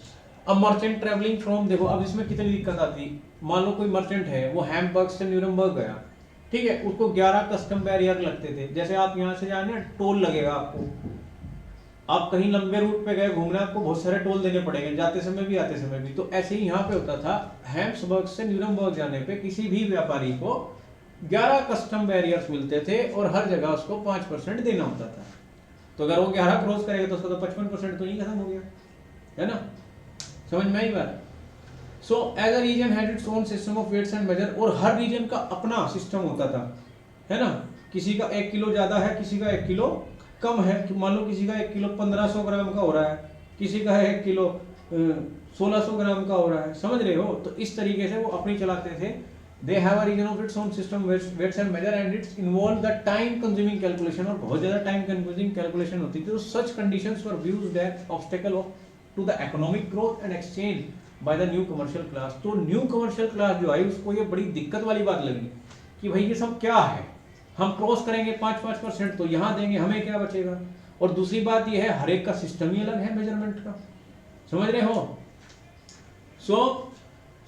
अब मर्चेंट ट्रेवलिंग फ्रॉम, देखो अब इसमें कितनी दिक्कत आती। मान लो कोई मर्चेंट है, वो हैम्बर्ग से न्यूरमबर्ग गया, ठीक है, उसको 11 कस्टम बैरियर लगते थे। जैसे आप यहाँ से जाए ना, टोल लगेगा आपको। आप कहीं लंबे रूट पे गए घूमने, आपको बहुत सारे टोल देने पड़ेंगे, जाते समय भी आते समय भी। तो ऐसे ही यहाँ पे होता था, हैम्बर्ग से न्यूरमबर्ग जाने पे किसी भी व्यापारी को 11 कस्टम बैरियर्स मिलते थे और हर जगह उसको 5% देना होता था। तो अगर वो 11 क्रॉस करेगा तो उसका तो 55% तो नहीं खत्म हो गया, है ना। समझ में आई बात? So as a region had its own system of weights and measure, और हर रीजन का अपना सिस्टम होता था, है ना। किसी का 1 किलो ज्यादा है, किसी का 1 किलो कम है। मान लो किसी का 1 किलो 1500 ग्राम का हो रहा है, किसी का 1 किलो 1600 ग्राम का हो रहा है, समझ रहे हो। तो इस तरीके से वो अपनी चलाते थे। They have a region of its own system, weights and measure, and it's involved the time consuming calculation, और बहुत ज़्यादा time consuming calculation होती थी। तो such conditions were views that obstacle to the economic growth and exchange by the new commercial class। तो new commercial class जो आई उसको ये बड़ी दिक्कत वाली बात लगी कि भाई ये सब क्या है, हम क्रॉस करेंगे 5% तो यहाँ देंगे, हमें क्या बचेगा। और दूसरी बात ये है, हर एक का सिस्टम ही अलग है मेजरमेंट का, समझ रहे हो।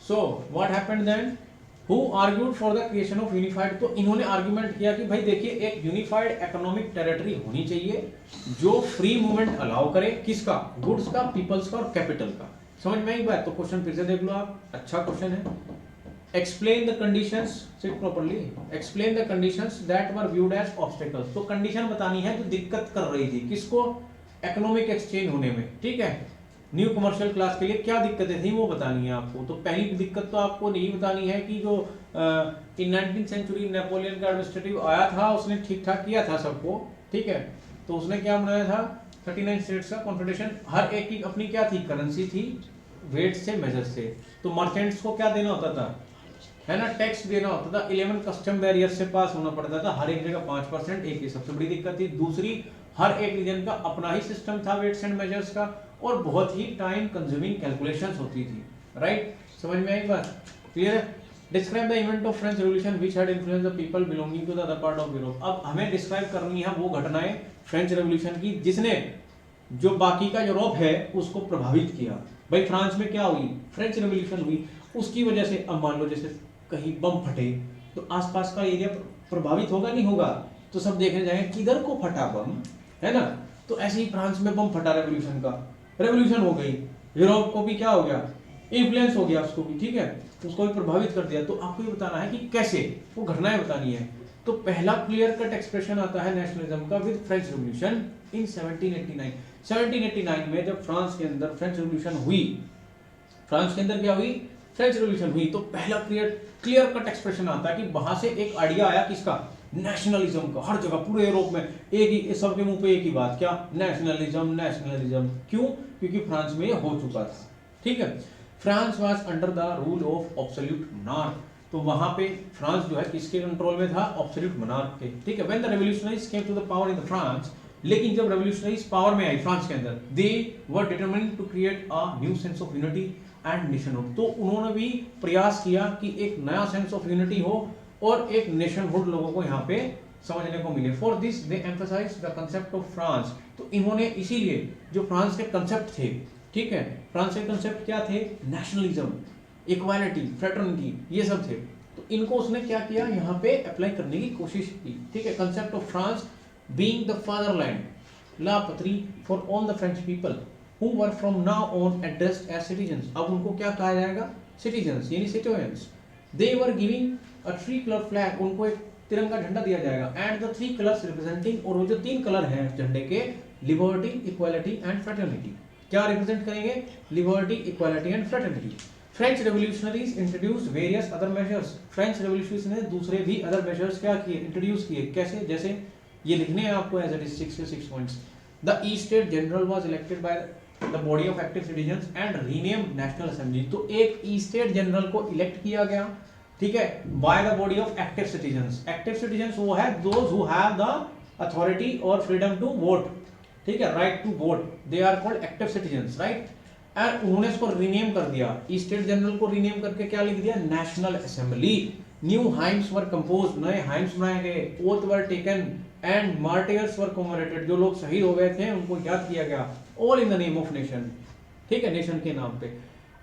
So what happened then? Who argued for the creation of unified? तो इन्होंने आर्गुमेंट किया कि भाई देखिए, एक यूनिफाइड इकोनॉमिक टेरिटरी होनी चाहिए जो फ्री मूवमेंट अलाउ करे, किसका? गुड्स का, पीपल्स का और कैपिटल का। समझ में आई बात? तो क्वेश्चन फिर से देख लो आप, अच्छा क्वेश्चन है। Explain the conditions, sit properly, explain the conditions that were viewed as obstacles. तो कंडीशन बतानी है जो दिक्कत कर रही थी, किसको? इकोनॉमिक एक्सचेंज होने में, ठीक है। न्यू कमर्शियल क्लास के लिए क्या दिक्कतें थी वो बतानी है आपको। तो पहली दिक्कत तो आपको नहीं बतानी है कि जो इन 19th सेंचुरी नेपोलियन का एडमिनिस्ट्रेटिव आया था, उसने ठीक ठाक किया था सबको, ठीक है। तो उसने क्या बनाया था? 39 स्टेट्स का कॉन्फेडरेशन, हर एक की अपनी क्या थी? करेंसी थी, वेट से, मेजर से। तो मर्चेंट्स को क्या देना होता था, है ना? टैक्स देना होता था। 11 कस्टम बैरियर से पास होना पड़ता था, हर एक जगह 5%। एक ये सबसे बड़ी दिक्कत थी। दूसरी, हर एक रीजन का अपना ही सिस्टम था वेट्स एंड मेजर्स का, और बहुत ही टाइम कंज्यूमिंग कैलकुलेशंस होती थी, राइट। समझ में आई बात? Clear? Describe the event of French revolution which had influenced the people belonging to the other part of Europe. अब हमें डिस्क्राइब करनी है वो घटनाएं फ्रेंच रिवॉल्यूशन की जिसने जो बाकी का यूरोप है उसको प्रभावित किया। भाई फ्रांस में क्या हुई? फ्रेंच रिवॉल्यूशन हुई, उसकी वजह से अब मान लो जैसे कहीं बम फटे तो आसपास का एरिया प्रभावित होगा, नहीं होगा? तो सब देखने जाएंगे किधर को फटा बम, है ना। तो ऐसे ही फ्रांस में बम फटा, रेवोल्यूशन का, रेवोल्यूशन हो गई, यूरोप को भी क्या हो गया? इन्फ्लुएंस हो गया उसको भी, ठीक है, उसको भी प्रभावित कर दिया। तो आपको ये बताना है कि कैसे, वो घटनाएं बतानी है। तो पहला क्लियर कट एक्सप्रेशन आता है नेशनलिज्म का विद फ्रेंच रिवॉल्यूशन इन 1789। 1789 में जब फ्रांस के अंदर फ्रेंच रिवॉल्यूशन हुई, फ्रांस के अंदर क्या हुई? फ्रेंच रिवॉल्यूशन हुई। तो पहला क्लियर कट एक्सप्रेशन आता है कि वहां से एक आइडिया आया, किसका? नेशनलिज्म का। हर जगह पूरे यूरोप में एक ही, सबके मुंह पे एक ही बात, क्या? Nationalism, nationalism. क्यों? क्योंकि फ्रांस में हो चुका था, ठीक है। France was under the rule of absolute monarch. तो वहां पे फ्रांस जो है किसके कंट्रोल में था? एब्सोल्यूट मोनार्क के, ठीक है। When the revolutionaries came to the power in the France, लेकिन जब रेवोल्यूशनरीज पावर में आई फ्रांस के अंदर, they were determined to create a new sense of unity and nationhood. तो उन्होंने भी प्रयास किया कि एक नया सेंस ऑफ यूनिटी हो और एक नेशनहुड लोगों को यहाँ पे समझने को मिले। For this they emphasise the concept of France. तो इन्होंने इसीलिए जो फ्रांस के कंसेप्ट थे, ठीक है, फ्रांस के कंसेप्ट क्या थे? नेशनलिज्म, इक्वालिटी, फ्रेटर्निटी, ये सब थे। तो इनको उसने क्या किया? यहाँ पे अप्लाई करने की कोशिश की, ठीक है। Concept of France being the fatherland, la patrie for all the French people, who were from now on addressed as citizens. अब उनको क्या कहा जाएगा? Citizens यानी citizens. They were giving a 3-color flag. उनको एक तिरंगा झंडा दिया जाएगा. And the 3 colors representing, और वो जो 3 कलर हैं झंडे के, liberty, equality and fraternity. क्या रिप्रेजेंट करेंगे? Liberty, equality and fraternity. French revolutionaries introduced various other measures. French revolutionaries ने दूसरे भी other measures क्या किए? इंट्रोड्यूस किए. कैसे? जैसे ये लिखने हैं आपको as it is 6 points. The East State General was elected by the body of active citizens and renamed National Assembly. तो एक East State General को इलेक्ट किया गया, ठीक है, by the body of active citizens. Active citizens वो है those who have the authority or freedom to vote, ठीक है, right to vote. They are called active citizens, right? And उन्होंने इसको रीनेम कर दिया. East State General को rename करके क्या लिख दिया? National Assembly. New hymns were composed. नए hymns बनाए गए. Oath were taken and martyrs were commemorated. जो लोग शहीद हो गए थे उनको याद किया गया. All in the name of nation. ठीक है, नेशन के नाम पे.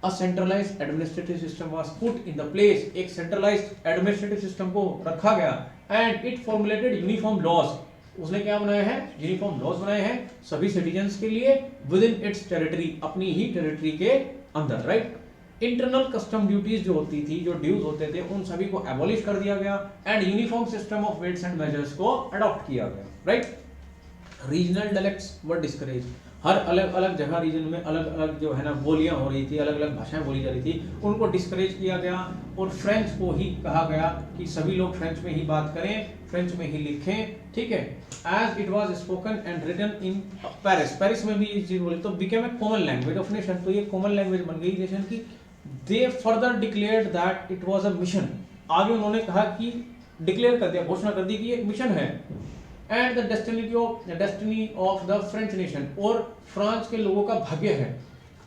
A centralized administrative system was put in the place. एक centralized administrative system को रखा गया. And it formulated uniform laws. उसने क्या बनाया है? यूनिफॉर्म लॉज बनाए हैं सभी सिटीजन्स के लिए विद इन इट्स टेरिटरी, अपनी ही टेरिटरी के अंदर, राइट. इंटरनल कस्टम ड्यूटीज जो होती थी, जो ड्यूज होते थे, उन सभी को एबॉलिश कर दिया गया and uniform system of weights and measures को अडॉप्ट किया गया, right. Regional dialects were discourage. हर अलग अलग जगह रीजन में अलग अलग जो है ना बोलियां हो रही थी, अलग अलग भाषाएं बोली जा रही थी, उनको डिस्करेज किया गया और फ्रेंच को ही कहा गया कि सभी लोग फ्रेंच में ही बात करें, फ्रेंच में ही लिखें, ठीक है. As it was spoken and written in Paris. Paris में भी ये चीज बोली तो became a common language of nation. तो ये कॉमन लैंग्वेज बन गई नेशन की. They further declared that it was a mission. आगे उन्होंने कहा कि डिक्लेयर कर दिया, घोषणा कर दी कि एक मिशन है. And the destiny of the French nation, और फ्रांस के लोगों का भाग्य है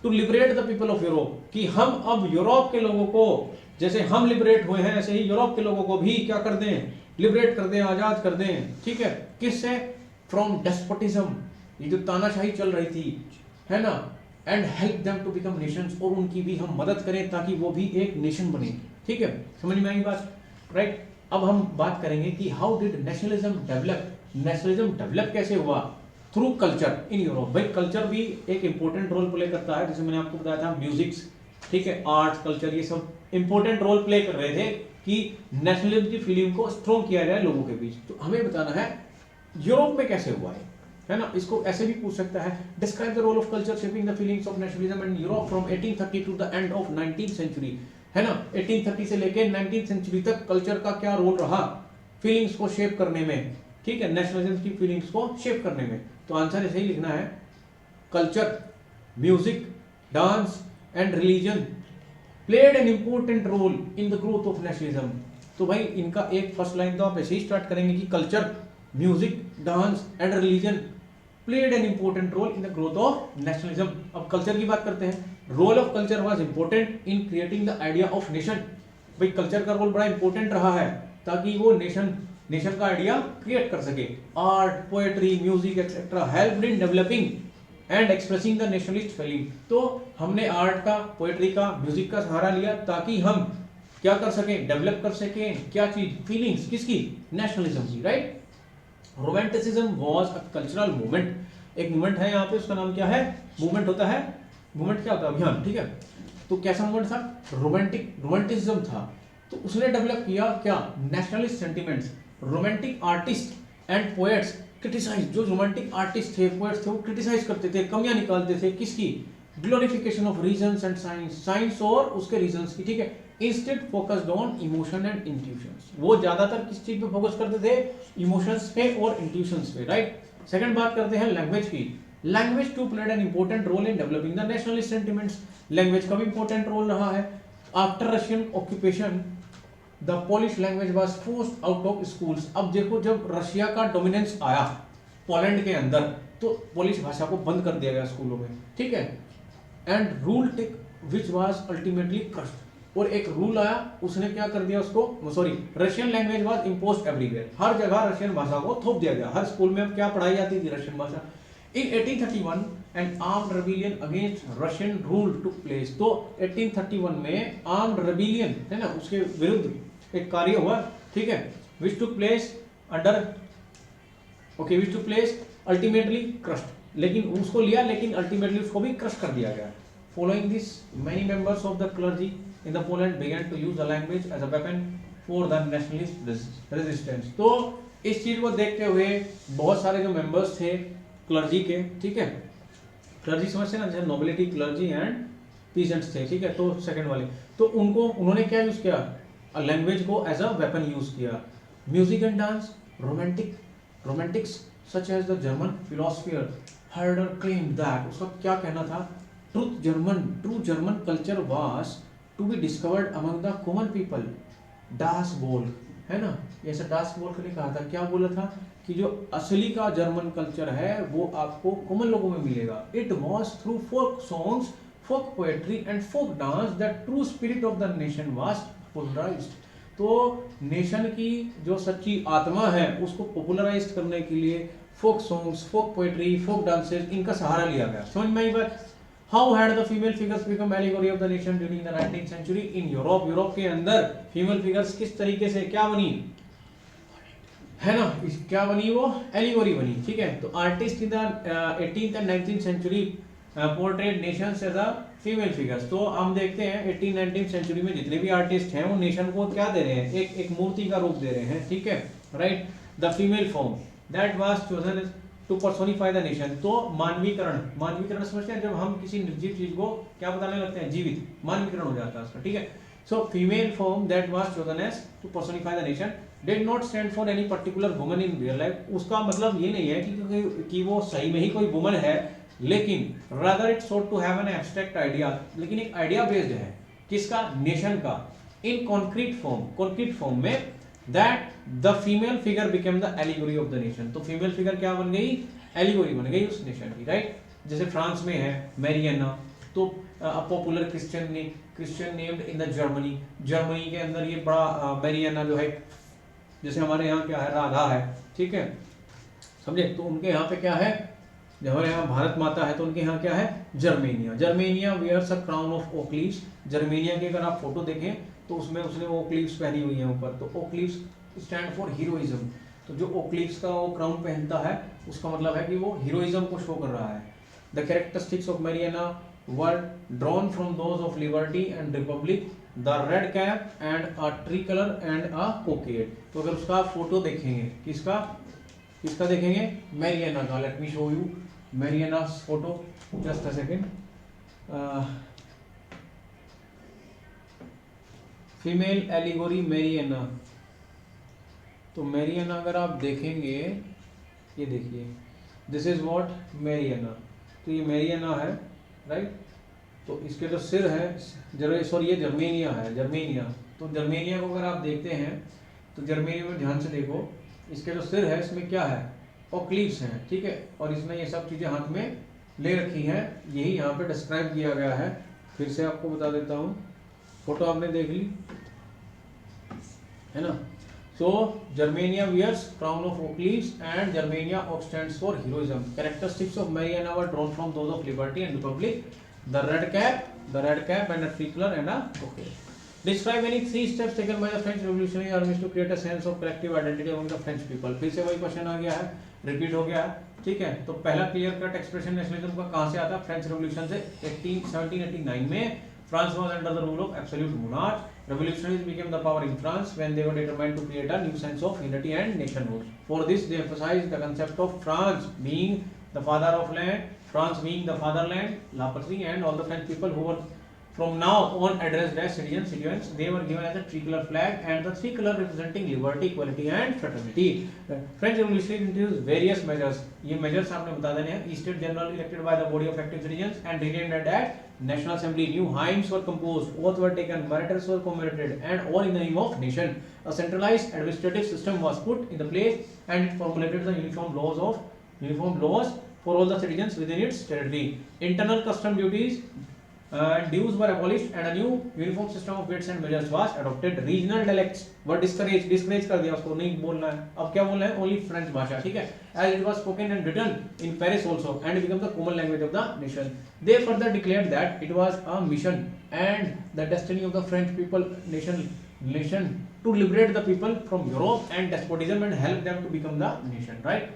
to liberate the people of Europe, कि हम अब यूरोप के लोगों को जैसे हम लिबरेट हुए हैं ऐसे ही यूरोप के लोगों को भी क्या कर दें? लिबरेट कर दें, आजाद कर दें, ठीक है. किससे? फ्रॉम डेस्पोटिज्म, ये जो तानाशाही चल रही थी, है ना. And help them to become nations, और उनकी भी हम मदद करें ताकि वो भी एक नेशन बने, ठीक है. समझ में आई बात, राइट. अब हम बात करेंगे कि how did nationalism develop. Nationalism develop कैसे हुआ? Through culture in Europe. भाई कल्चर भी एक इंपॉर्टेंट रोल प्ले करता है, जैसे मैंने आपको बताया था म्यूजिक्स, ठीक है, आर्ट, कल्चर, ये सब इंपॉर्टेंट रोल प्ले कर रहे थे कि नेशनलिज्म की फीलिंग को स्ट्रॉन्ग किया जाए लोगों के बीच. तो हमें बताना है यूरोप में कैसे हुआ है ना. इसको ऐसे भी पूछ सकता है, describe the role of culture shaping the feelings of nationalism in Europe from 1830 to the end of 19th century, है ना. 1830 से लेके 19th सेंचुरी तक कल्चर का क्या रोल रहा फीलिंग्स को शेप करने में, ठीक है, नेशनलिज्म की फीलिंग्स को शेप करने में. तो आंसर ऐसे ही लिखना है, culture, music, dance and religion played an important role in the growth of nationalism. तो भाई इनका एक फर्स्ट लाइन तो आप ऐसे ही स्टार्ट करेंगे कि culture, music, dance and religion played an important role in the growth of nationalism. अब कल्चर की बात करते हैं. Role of culture was important in creating the idea of nation. भाई कल्चर का रोल बड़ा इंपॉर्टेंट रहा है ताकि वो नेशन का आइडिया क्रिएट कर सके. Art, poetry, music etcetera helped in developing and expressing the nationalist feeling. तो हमने आर्ट का, पोएट्री का, म्यूजिक का सहारा लिया ताकि हम क्या कर सकें? डेवलप कर सकें क्या चीज? फीलिंग्स. किसकी? नेशनलिज्म की, right. Romanticism was a cultural movement. एक मूवमेंट है यहाँ पे, उसका नाम क्या है? मूवमेंट होता है, मूवमेंट क्या होता है? अभियान, ठीक है. तो कैसा मूवमेंट था? रोमांटिसिज्म था. तो उसने डेवलप किया क्या? Nationalist sentiments. Romantic artist and poets criticise. जो रोमांटिक आर्टिस्ट थे, पोएट्स थे, वो क्रिटिसाइज करते थे, कमियां निकालते थे. किसकी? Glorification of reasons and science. Science और उसके रीजंस की, ठीक है. Instead focused on emotion and intuitions. वो ज्यादातर किस चीज पे फोकस करते थे? इमोशंस पे और इंट्यूशंस पे, राइट. सेकंड बात करते हैं लैंग्वेज की. Language too played an important role in developing the nationalist sentiments. Language का भी इंपॉर्टेंट रोल रहा है. After Russian occupation the Polish language was forced out of schools. अब देखो, जब रशिया का डोमिनेंस आया पोलैंड के अंदर तो पोलिश भाषा को बंद कर दिया गया स्कूलों में, ठीक है. And rule tick which was ultimately crushed. और एक रूल आया, उसने क्या कर दिया उसको, sorry, Russian language was imposed everywhere. हर जगह रशियन भाषा को थोप दिया गया. हर स्कूल में अब क्या पढ़ाई जाती थी? रशियन भाषा. इन 1831 N armed rebellion against Russian rule took place. तो 1831 में आर्म्ड रेबेलियन, है ना, उसके विरुद्ध एक कार्य हुआ, ठीक है, which took place ultimately crushed. लेकिन उसको लिया, लेकिन अल्टीमेटली उसको भी क्रश कर दिया गया। Following this many members of the clergy in the Poland began to use the language as a weapon for the nationalist resistance. तो इस चीज को देखते हुए बहुत सारे जो मेंबर्स थे क्लर्जी के, ठीक है, क्लर्जी समझते हैं ना, जैसे नोबिलिटी, क्लर्जी एंड पीसेंट्स थे, ठीक है, तो सेकंड वाले, तो उन्होंने क्या यूज किया, लैंग्वेज को एज अ वेपन यूज किया। Music and dance, romantics such as the German philosopher Herder claim that, उसका क्या कहना था, true German culture was to be discovered among the common people. डास बोल, है ना, ऐसा डास बोल ने कहा था, क्या बोला था कि जो असली का जर्मन कल्चर है वो आपको कॉमन लोगों में मिलेगा। It was through folk songs, folk poetry and folk dance that true spirit of the nation was popularised. तो नेशन की जो सच्ची आत्मा है उसको पॉपुलराइज करने के लिए folk songs, folk poetry, folk dances, इनका सहारा लिया गया। समझ में आई बात। How had the female figures become allegory of the nation during the 19th century in Europe. Europe के अंदर फीमेल फिगर्स किस तरीके से क्या बनी, है ना, क्या बनी, वो एलिगोरी बनी, ठीक है। तो artist in the 18th and 19th century portrait nations as a female figures. तो हम देखते हैं 18th-19th सेंचुरी में जितने भी आर्टिस्ट हैं वो नेशन को क्या दे रहे हैं, एक मूर्ति का रूप दे रहे हैं, ठीक है, right. The female form that was chosen to personify the nation. तो मानवीकरण समझते हैं, जब हम किसी निर्जीव चीज को क्या बताने लगते हैं, जीवित, मानवीकरण हो जाता है उसका, ठीक है। So female form that was chosen as to personify the nation did not stand for any particular woman in real life. उसका मतलब ये नहीं है कि वो सही में ही कोई वुमन है, लेकिन rather it sought to have an abstract idea, लेकिन एक आइडिया बेस्ड है, किसका, नेशन का, इन कॉन्क्रीट फॉर्म में, that the female figure became the allegory of the nation. तो फीमेल फिगर क्या बन गई, एलिगोरी बन गई उस नेशन की, राइट। जैसे फ्रांस में है मैरियाना, तो popular Christian named in the Germany के अंदर ये बड़ा मैरियाना जो है, जैसे हमारे यहाँ क्या है, राधा है, ठीक है, समझे। तो उनके यहाँ पे क्या है, जब हमारे यहाँ भारत माता है तो उनके यहाँ क्या है, Germania wears a crown of oak leaves. Germania की अगर आप फोटो देखें तो उसमें उसने ओक लीव्स पहनी हुई है ऊपर, तो okay leaves stand for heroism. तो जो ओक लीव्स का वो क्राउन पहनता है उसका मतलब है कि वो हीरोइज्म को शो कर रहा है। The characteristics of Mariana were drawn from those of liberty and republic, the red cap and a tricolour and a cockade. तो अगर उसका फोटो देखेंगे, किसका देखेंगे, मैरियाना का, let me show you Mariana's photo, just a second. Female allegory Mariana. तो Mariana अगर आप देखेंगे, ये देखिए, दिस इज व्हाट मैरियाना। तो ये मैरियाना है, राइट। तो इसके जो सिर है, सॉरी ये जर्मेनिया है, तो जर्मेनिया को अगर आप देखते हैं तो जर्मेनिया में ध्यान से देखो, इसके जो सिर है इसमें क्या है, ओक्लीव्स हैं, ठीक है, और इसने ये सब चीजें हाथ में ले रखी हैं, यही यहाँ पे डिस्क्राइब किया गया है। फिर से आपको बता देता हूँ, फोटो आपने देख ली है ना। So Germania wears crown of oak leaves and Germania oak stands for heroism. Characteristics of Mariana were drawn from those of liberty and republic, the red cap and a tricolour and a cockade. Describe any 3 steps taken by the French revolutionary armies to create a sense of collective identity among the French people। फिर से वही question आ गया है, repeat हो गया है, ठीक है। तो पहला क्लियर कट एक्सप्रेशन नेशनलिज्म का कहां से आता है, फ्रेंच रेवोल्यूशन से। 1789 में France was under the rule of absolute monarch. Revolutionaries became the power in France when they were determined to create a new sense of unity and nationhood. For this they emphasized the concept of France being the father of land, France being the fatherland, la patrie, and all the French people who were from now on addressed as citizens. They were given as a tricolor flag and the three color representing liberty, equality and fraternity. French revolution introduced various measures. ये measures आपने बता देने हैं। State general elected by the body of active citizens and renamed at National Assembly. New hymns were composed, oaths were taken, martyrs were commemorated, and all in the name of nation. A centralized administrative system was put in the place, and it formulated the uniform laws for all the citizens within its territory. Internal custom duties dues were abolished and a new uniform system of weights and measures was adopted. Regional dialects were discouraged कर दिया, उसको नहीं बोलना है, अब क्या बोलना है, only French भाषा, ठीक है, as it was spoken and written in Paris also and became the common language of the nation. They further declared that it was a mission and the destiny of the French people nation to liberate the people from Europe and despotism and help them to become the nation, right.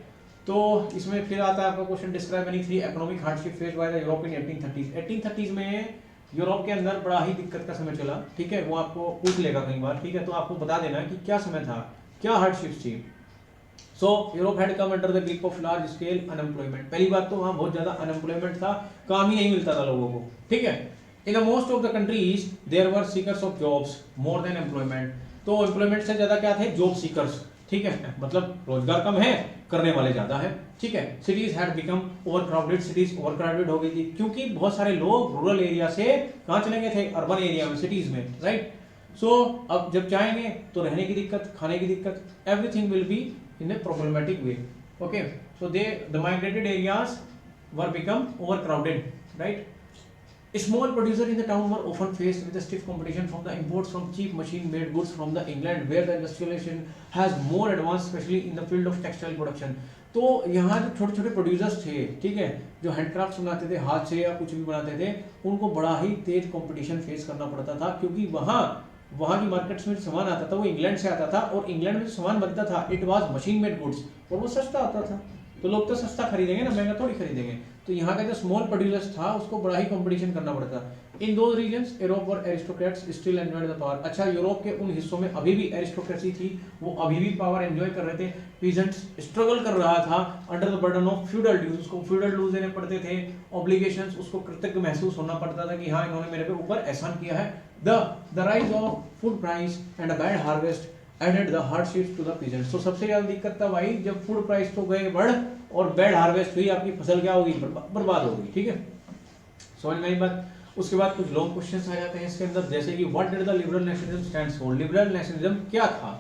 तो इसमें फिर आता है आपका question, describe any 3 economic hardship faced by the Europe in 1830s। 1830s में Europe के अंदर बड़ा ही दिक्कत का समय चला, ठीक है, वो आपको पूछ लेगा कई बार, ठीक है, तो आपको बता देना है कि क्या समय था, क्या हार्डशिप्स थी। So Europe had come under the grip of large scale unemployment. पहली बात तो वहाँ बहुत ज्यादा अनएम्प्लॉयमेंट था, काम ही नहीं मिलता था लोगों को, ठीक है। In the most of the countries there were seekers of jobs more than employment. तो एम्प्लॉयमेंट से ज्यादा क्या थे, जॉब सीकर्स, ठीक है, मतलब रोजगार कम है, करने वाले ज्यादा है, ठीक है। Cities had become overcrowded, cities overcrowded हो गई थी क्योंकि बहुत सारे लोग रूरल एरिया से कहाँ चले गए थे, अर्बन एरिया में, सिटीज में, राइट। सो अब जब चाहेंगे तो रहने की दिक्कत, खाने की दिक्कत, everything will be in a problematic way. Okay, so the migrated areas were become overcrowded, right? Small producers in the town were often faced with a stiff competition from the imports from cheap machine-made goods from the England, where the industrialization has more advanced, especially in the field of textile production. तो यहाँ जो छोटे छोटे producers थे, ठीक है, जो हैंडक्राफ्ट्स बनाते थे, हाथ से या कुछ भी बनाते थे, उनको बड़ा ही तेज कंपटीशन फेस करना पड़ता था क्योंकि वहाँ की मार्केट्स में सामान आता था वो इंग्लैंड से आता था, और इंग्लैंड में जो सामान बनता था it was machine made goods, और वो सस्ता आता था, तो लोग तो सस्ता खरीदेंगे ना, महंगा थोड़ी खरीदेंगे। तो यहाँ का जो स्मॉल प्रोड्यूसर्स था उसको बड़ा ही कंपटीशन करना पड़ता। इन दोज रीजन्स यूरोप और aristocrats still enjoyed the power. अच्छा, यूरोप के उन हिस्सों में अभी भी एरिस्टोक्रेसी थी, वो अभी भी पावर एंजॉय कर रहे थे। पीजेंट्स स्ट्रगल कर रहा था under the burden of feudal dues, उसको फ्यूडल ड्यूज देने पड़ते थे, ऑब्लिगेशंस, उसको कृतज्ञ महसूस होना पड़ता था कि हाँ इन्होंने मेरे पे ऊपर एहसान किया है। The rise of food price and a bad harvest added the hardships to the peasants। तो सबसे ज्यादा दिक्कत तब आई जब फूड प्राइस तो गए बढ़ और बैड हार्वेस्ट हुई, आपकी फसल क्या होगी, बर्बाद होगी, ठीक है, समझ में आई बात। उसके बाद कुछ लॉन्ग क्वेश्चंस आ जाते हैं इसके अंदर, जैसे कि what did the liberal nationalism stands for. Liberal nationalism क्या था,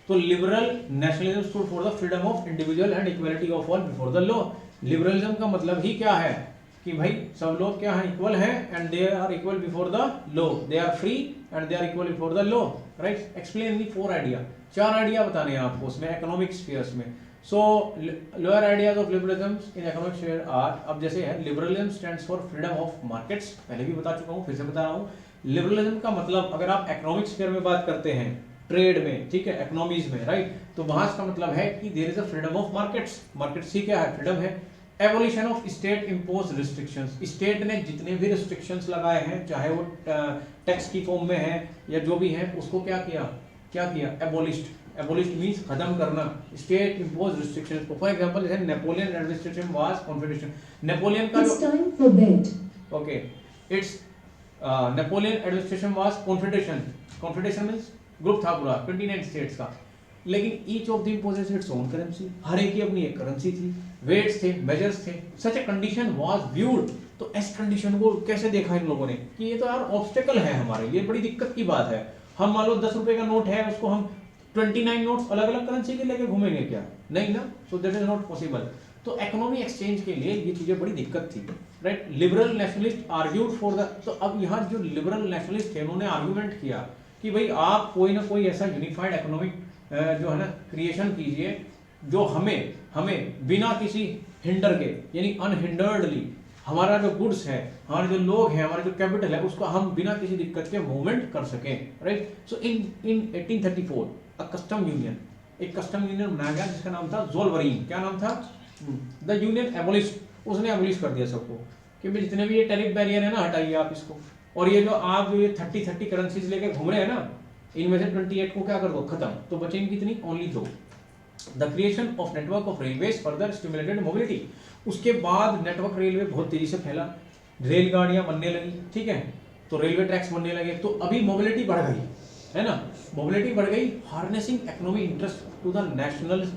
तो liberal nationalism stood for the freedom of individual and equality of all before the law. Liberalism का मतलब ही क्या है कि भाई सब लोग क्या है, इक्वल हैं, and they are equal before the law, they are free and they are equal before the law, right. Explain the 4 idea, 4 idea बताने हैं आपको उसमें इकोनॉमिक स्फीयर्स में। So lower ideas of liberalism in economic sphere are, अब जैसे है liberalism stands for freedom of markets, पहले भी बता चुका हूँ, फिर से बता रहा हूँ। लिबरलिज्म का मतलब अगर आप इकोनॉमिक स्फीयर में बात करते हैं, ट्रेड में, ठीक है, इकोनॉमीज में, राइट, तो वहां इसका मतलब है कि there is a freedom of markets. Markets ही क्या है, फ्रीडम है। Abolition of state impose restrictions, state ने जितने भी रिस्ट्रिक्शंस लगाए हैं, चाहे वो टैक्स की फॉर्म में है या जो भी है, उसको क्या किया, एबोलिश्ड। एबोलिश्ड मींस खत्म करना, स्टेट इम्पोज रिस्ट्रिक्शंस को। फॉर एग्जांपल जैसे Napoleon administration was confederation, Napoleon का जो okay it's Napoleon administration was confederation, confederation means group था पूरा 29 स्टेट्स का, लेकिन each of the imposes its own currency, हर एक की अपनी एक करेंसी थी, वेट्स थे, मेजर्स थे। सच ए कंडीशन वाज व्यूड, तो इस कंडीशन को कैसे देखा इन लोगों ने कि ये तो यार ऑब्स्टेकल है हमारे लिए, बड़ी दिक्कत की बात है। हम मान लो 10 रुपए का नोट है, उसको हम 29 नोट्स अलग अलग करेंसी के लेके घूमेंगे क्या, नहीं ना, so that is not possible. तो इकोनॉमी एक्सचेंज के लिए ये चीजें बड़ी दिक्कत थी, right. Liberal nationalist argued for the, तो अब यहाँ जो लिबरल नेशनलिस्ट थे उन्होंने आर्गूमेंट किया कि भाई आप कोई ना कोई ऐसा यूनिफाइड इकोनॉमिक जो है ना क्रिएशन कीजिए जो हमें बिना किसी हिंडर के, यानी अनहिंडर्डली हमारा जो गुड्स है, हमारे जो लोग हैं, हमारा जो कैपिटल है, उसको हम बिना किसी दिक्कत के मूवमेंट कर सकें, right. So in 1834 a custom union, एक कस्टम यूनियन बनाया गया जिसका नाम था ज़ोल्वरीन। क्या नाम था, द यूनियन एबोलिश, उसने एबोलिश कर दिया सबको कि भाई जितने भी ये टैरिफ बैरियर है ना, हटाइए आप इसको, और ये जो आप जो ये 30 करेंसीज लेके घूम रहे हैं ना, इनमें से 28 को क्या कर दो, खत्म। तो बचेंगी कितनी, only 2। The creation of network of railways further stimulated mobility. उसके बाद नेटवर्क रेलवे बहुत तेजी से फैला, रेलगाड़ियां बनने लगी, ठीक है, तो रेलवे ट्रैक्स बनने लगे, तो अभी मोबिलिटी बढ़ गई, है ना, मोबिलिटी बढ़ गई। Harnessing economic interest to the national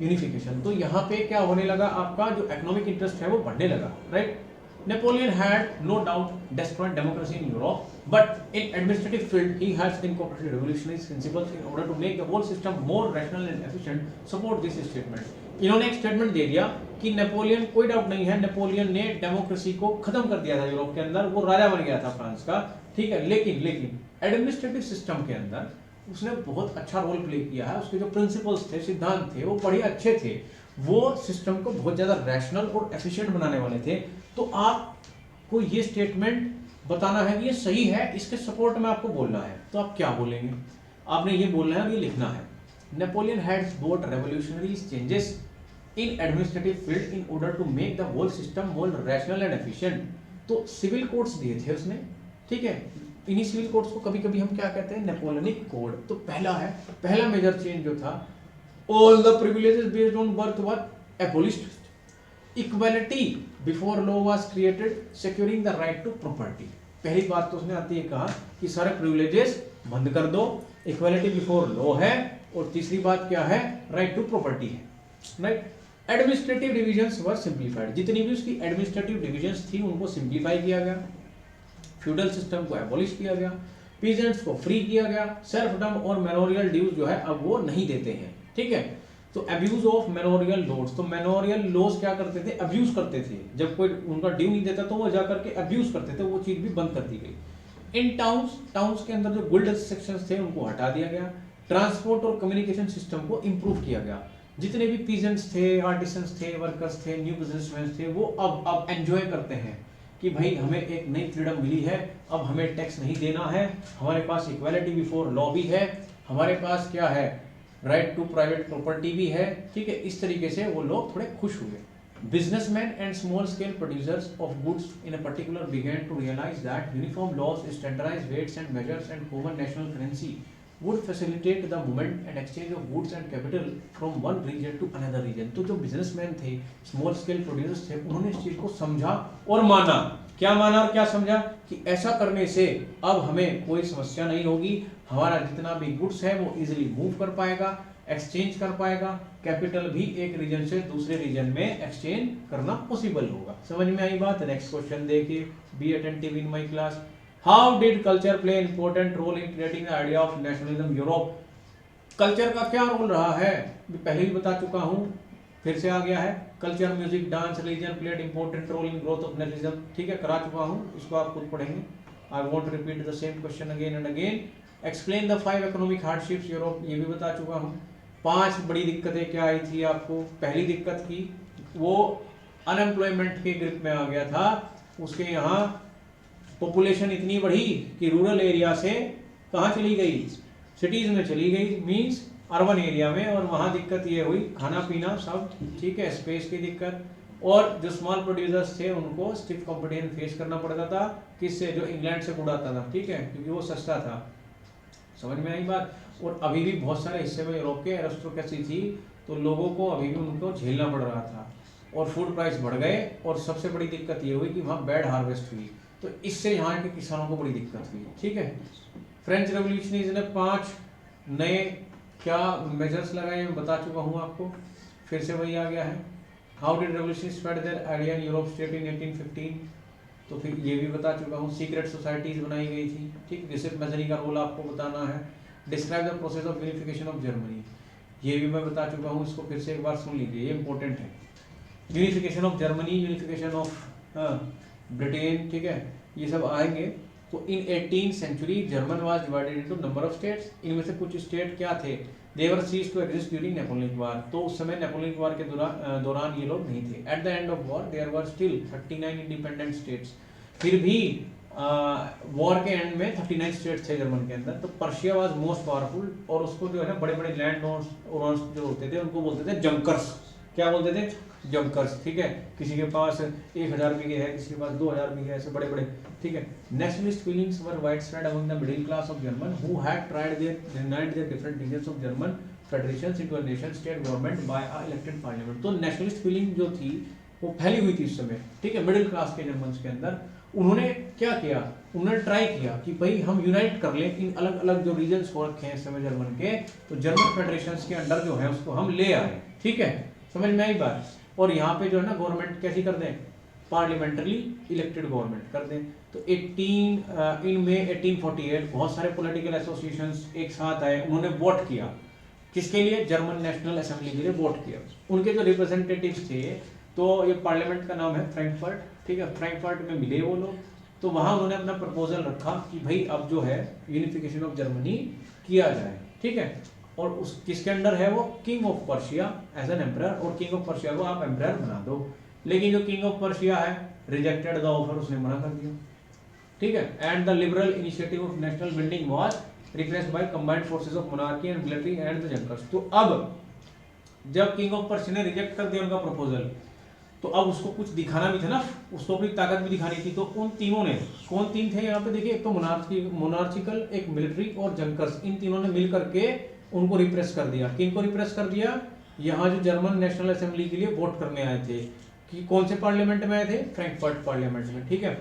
unification, तो यहाँ पे क्या होने लगा, आपका जो इकोनॉमिक इंटरेस्ट है वो बढ़ने लगा, right. Napoleon had no doubt destroyed democracy in Europe, but in administrative field he has incorporated revolutionary principles in order to make the whole system more rational and efficient. Support this statement. इन्होंने एक statement दे दिया कि Napoleon, कोई doubt नहीं है, Napoleon ने democracy को खत्म कर दिया था यूरोप के अंदर, वो राजा बन गया था फ्रांस का, ठीक है, लेकिन एडमिनिस्ट्रेटिव सिस्टम के अंदर उसने बहुत अच्छा रोल प्ले किया है। उसके जो प्रिंसिपल्स थे, सिद्धांत थे, वो बड़े अच्छे थे, वो सिस्टम को बहुत ज्यादा रैशनल और एफिशिएंट बनाने वाले थे। तो आपको ये स्टेटमेंट बताना है कि ये सही है, इसके सपोर्ट में आपको बोलना है, तो आप क्या बोलेंगे, आपने ये बोलना है और ये लिखना है। Napoleon had brought revolutionary changes in administrative field in order to make the whole system more rational and efficient. तो सिविल कोड्स दिए थे उसने, ठीक है। इन्हीं सिविल कोड्स को कभी कभी हम क्या कहते हैं, नेपोलियनिक कोड। तो पहला मेजर चेंज जो था, all the privileges based on birth were abolished. Equality before law was created securing the right to property. पहली बात तो उसने आती है कहा कि सारे प्रिविलेजेस बंद कर दो, इक्वालिटी बिफोर लॉ है, और तीसरी बात क्या है, राइट टू प्रॉपर्टी है, राइट। एडमिनिस्ट्रेटिव डिविजन्स वर सिंप्लीफाइड। जितनी भी उसकी एडमिनिस्ट्रेटिव डिविजन्स थी उनको सिंप्लीफाई किया गया, फ्यूडल सिस्टम को एबॉलिश किया गया, पीजेंट्स को फ्री किया गया, सेल्फडम और मैनोरियल ड्यूज जो है अब वो नहीं देते हैं, ठीक है। तो अब्यूज ऑफ मैनोरियल लॉज, तो मैनोरियल लॉज क्या करते थे, अब्यूज करते थे। जब कोई उनका ड्यू नहीं देता तो वो जाकर के अब्यूज करते थे, वो चीज भी बंद कर दी गई। इन टाउन्स के अंदर जो गुल्ड सेक्शंस थे उनको हटा दिया गया। ट्रांसपोर्ट और कम्युनिकेशन सिस्टम को इंप्रूव किया गया। जितने भी पीजेंट्स थे, आर्टिसंस थे, वर्कर्स थे, न्यू बिजनेसमैन थे, वो अब एंजॉय करते हैं कि भाई हमें एक नई फ्रीडम मिली है, अब हमें टैक्स नहीं देना है, हमारे पास इक्वालिटी बिफोर लॉ भी है, हमारे पास क्या है, राइट टू प्राइवेट प्रॉपर्टी भी है, ठीक है। इस तरीके से वो लोग थोड़े खुश हुए। Businessmen and small-scale producers of goods in a particular began to realize that uniform laws, standardized weights and measures, and common national currency would facilitate the movement and exchange of goods and capital from one region to another region। तो जो businessmen थे, small scale producers थे, उन्होंने इस चीज को समझा और माना। क्या माना और क्या समझा कि ऐसा करने से अब हमें कोई समस्या नहीं होगी, हमारा जितना भी गुड्स है वो इजीली मूव कर पाएगा, एक्सचेंज कर पाएगा, कैपिटल भी एक रीजन से दूसरे रीजन में एक्सचेंज करना पॉसिबल होगा। समझ में आई बात? नेक्स्ट क्वेश्चन देखिए, be attentive in my class. How did culture play important role in creating the idea of nationalism Europe? Culture का क्या रोल रहा है, पहले ही बता चुका हूं, फिर से आ गया है। Culture, music, dance, religion played important role in growth of nationalism, ठीक है, करा चुका हूं, इसको आप खुद पढ़ेंगे। I want repeat the same question again and again. Explain the 5 economic hardships Europe, ये भी बता चुका हूं। 5 बड़ी दिक्कतें क्या आई थी आपको। पहली दिक्कत की वो अनएम्प्लॉयमेंट के ग्रिप में आ गया था, उसके यहाँ पॉपुलेशन इतनी बढ़ी कि रूरल एरिया से कहाँ चली गई, सिटीज में चली गई, मींस अर्बन एरिया में, और वहाँ दिक्कत ये हुई खाना पीना सब, ठीक है, स्पेस की दिक्कत, और जो स्मॉल प्रोड्यूसर्स थे उनको स्टिफ कंपटीशन फेस करना पड़ता था, किससे, जो इंग्लैंड से उड़ाता था, ठीक है, क्योंकि वो सस्ता था। समझ में आई बात? और अभी भी बहुत सारे हिस्से में यूरोप के एरिस्टोक्रेसी थी, तो लोगों को अभी भी उनको झेलना पड़ रहा था, और फूड प्राइस बढ़ गए, और सबसे बड़ी दिक्कत ये हुई कि वहाँ बैड हार्वेस्ट हुई, तो इससे यहाँ के किसानों को बड़ी दिक्कत हुई, ठीक है। फ्रेंच रेवोल्यूशनरीज ने 5 नए क्या मेजर्स लगाए मैं बता चुका हूँ आपको, फिर से वही आ गया है। How did revolution spread their idea in Europe state in 1815, तो फिर ये भी बता चुका हूँ। सीक्रेट सोसाइटीज बनाई गई थी, ठीक, रिसिप्ट मेजरी का रोल आपको बताना है। Describe the process of unification of Germany, ये भी मैं बता चुका हूँ, इसको फिर से एक बार सुन लीजिए, ये इंपॉर्टेंट है। Unification of Germany, unification of Britain, ठीक है, ये सब आएंगे। तो in 18th century German was divided into number of states, इनमें से कुछ स्टेट क्या थे, they were ceased to exist during Napoleon war, तो उस समय नेपोलियन वार के दौरान ये लोग नहीं थे। At the end of war there were still 39 independent states, फिर भी वॉर के एंड में 39 स्टेट्स थे जर्मन के अंदर। तो पर्शिया वाज मोस्ट पावरफुल, और उसको जो है ना बड़े बड़े लैंड ओनर्स जो होते थे उनको बोलते थे जंकर्स, क्या बोलते थे, जंकर्स, ठीक है। किसी के पास 1000 बीघे है, किसी के पास 2000 बीघे, ऐसे बड़े बड़े, ठीक है। Nationalist feelings were widespread among the middle class of German who had tried their unite their different regions of German federations into a nation state government by a elected parliament. तो नेशनलिस्ट फीलिंग जो थी वो फैली हुई थी इस समय, ठीक है, मिडिल क्लास के जर्मन के अंदर। उन्होंने क्या किया, उन्होंने ट्राई किया कि भाई हम यूनाइट कर लें इन अलग अलग जो रीजन्स हो रखे हैं इस समय जर्मन के, तो जर्मन फेडरेशंस के अंडर जो है उसको हम ले आए, ठीक है, समझ में आई बात। और यहाँ पे जो है ना गवर्नमेंट कैसी कर दें, पार्लियामेंटरी इलेक्टेड गवर्नमेंट कर दें। तो 18 इन मई 1848 बहुत सारे पॉलिटिकल एसोसिएशंस एक साथ आए, उन्होंने वोट किया, किसके लिए, जर्मन नेशनल असेंबली के लिए वोट किया। उनके जो रिप्रेजेंटेटिव्स थे, तो ये पार्लियामेंट का नाम है फ्रैंकफर्ट, ठीक है, फ्रैंकफर्ट में मिले वो लोग, तो वहां उन्होंने अपना प्रपोजल रखा कि भाई अब जो है यूनिफिकेशन ऑफ जर्मनी किया जाए, ठीक है। और उस किसके अंडर है वो, king of Persia as an emperor, और किंग ऑफ पर्शिया को आप एम्परर बना दो। लेकिन जो किंग ऑफ पर्शिया है रिजेक्टेड द ऑफर, उसने मना कर दिया, ठीक है। And the liberal initiative of national building was replaced by combined forces of monarchy and military and the Junkers. तो अब जब किंग ऑफ पर्शिया ने रिजेक्ट कर दिया उनका प्रपोजल, तो अब उसको कुछ दिखाना भी था ना, उसको अपनी ताकत भी दिखानी थी। तो उन तीनों ने, कौन तीन थे यहाँ पे देखिए, एक तो मोनार्चिकल, एक मिलिट्री और जंकर्स, इन तीनों ने मिल करके उनको रिप्रेस कर दिया। किन को रिप्रेस कर दिया? यहाँ जो जर्मन नेशनल असेंबली के लिए वोट करने आए थे, कि कौन से पार्लियामेंट में आए थे? फ्रैंकफर्ट पार्लियामेंट में, ठीक है,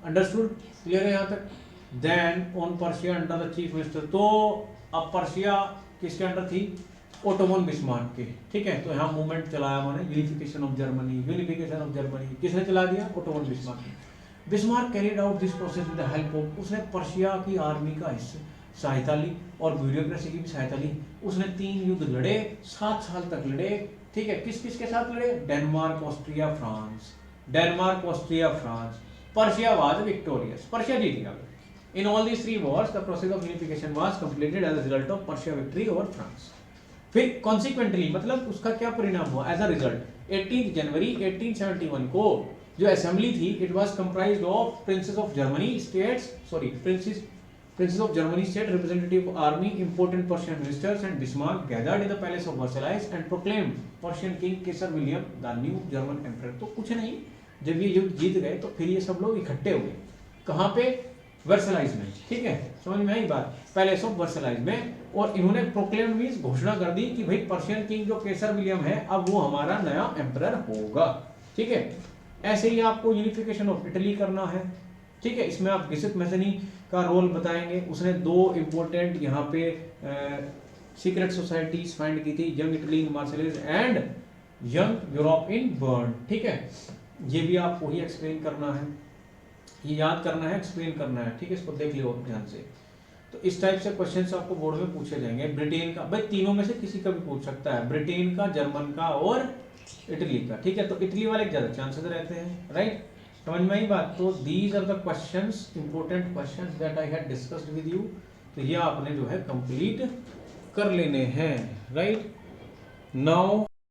अंडरस्टूड, क्लियर है यहाँ तक। Then on Persia under the chief minister, तो अब पर्शिया किसके अंडर थी? ओटोमन बिस्मार्क के, ठीक है। तो यहाँ मूवमेंट चलाया मैंने, यूनिफिकेशन ऑफ जर्मनी, किसने चला दिया? ओटोमन बिस्मार्क ने। Bismarck carried out this process with the help of, उसने पर्शिया की आर्मी का सहायता ली और ब्यूरोक्रेसी की भी सहायता ली। उसने 3 युद्ध लड़े, 7 साल तक लड़े, ठीक है। किस किस के साथ लड़े? Denmark, Austria, France. Denmark, Austria, France. Persia was victorious, Persia जीत गया। In all these 3 wars, the process of unification was completed as a result of Persia victory over France. फिर consequently, मतलब उसका क्या परिणाम हुआ? As a result, 18 जनवरी 1871 को जो असेंबली थी, it was comprised of princes of Germany state representative army, important Persian ministers and Bismarck gathered in the palace of Versailles and proclaimed Persian king Caesar William the new German emperor. तो कुछ नहीं, जब ये युद्ध जीत गए तो फिर ये सब लोग इकट्ठे हुए, कहाँ पे? वर्सलाइज में, ठीक है, समझ में आई बात? पैलेस ऑफ वर्सलाइज में। और इन्होंने प्रोक्लेम मींस घोषणा कर दी कि भाई पर्शियन किंग जो केसर विलियम है, अब वो हमारा नया एम्परर होगा, ठीक है। ऐसे ही आपको यूनिफिकेशन ऑफ इटली करना है, ठीक है। इसमें आप गिसेप मैथनी का रोल बताएंगे। उसने 2 इंपॉर्टेंट यहाँ पे सीक्रेट सोसाइटीज फाइंड की थी, Young Italy in Marseilles and Young Europe in Berne, ठीक है। ये भी आपको ही एक्सप्लेन करना है, ये याद करना है, एक्सप्लेन करना है, ठीक है। इसको देख लियो ध्यान से। तो इस टाइप से क्वेश्चंस आपको बोर्ड में पूछे जाएंगे। ब्रिटेन का, भाई तीनों में से किसी का भी पूछ सकता है, ब्रिटेन का, जर्मन का और इटली का, ठीक है। तो इटली वाले ज्यादा चांसेस रहते हैं, राइट, समझ में आई बात? तो these are the questions, important questions that I had discussed with you. तो ये आपने जो है कंप्लीट कर लेने हैं, राइट। नाउ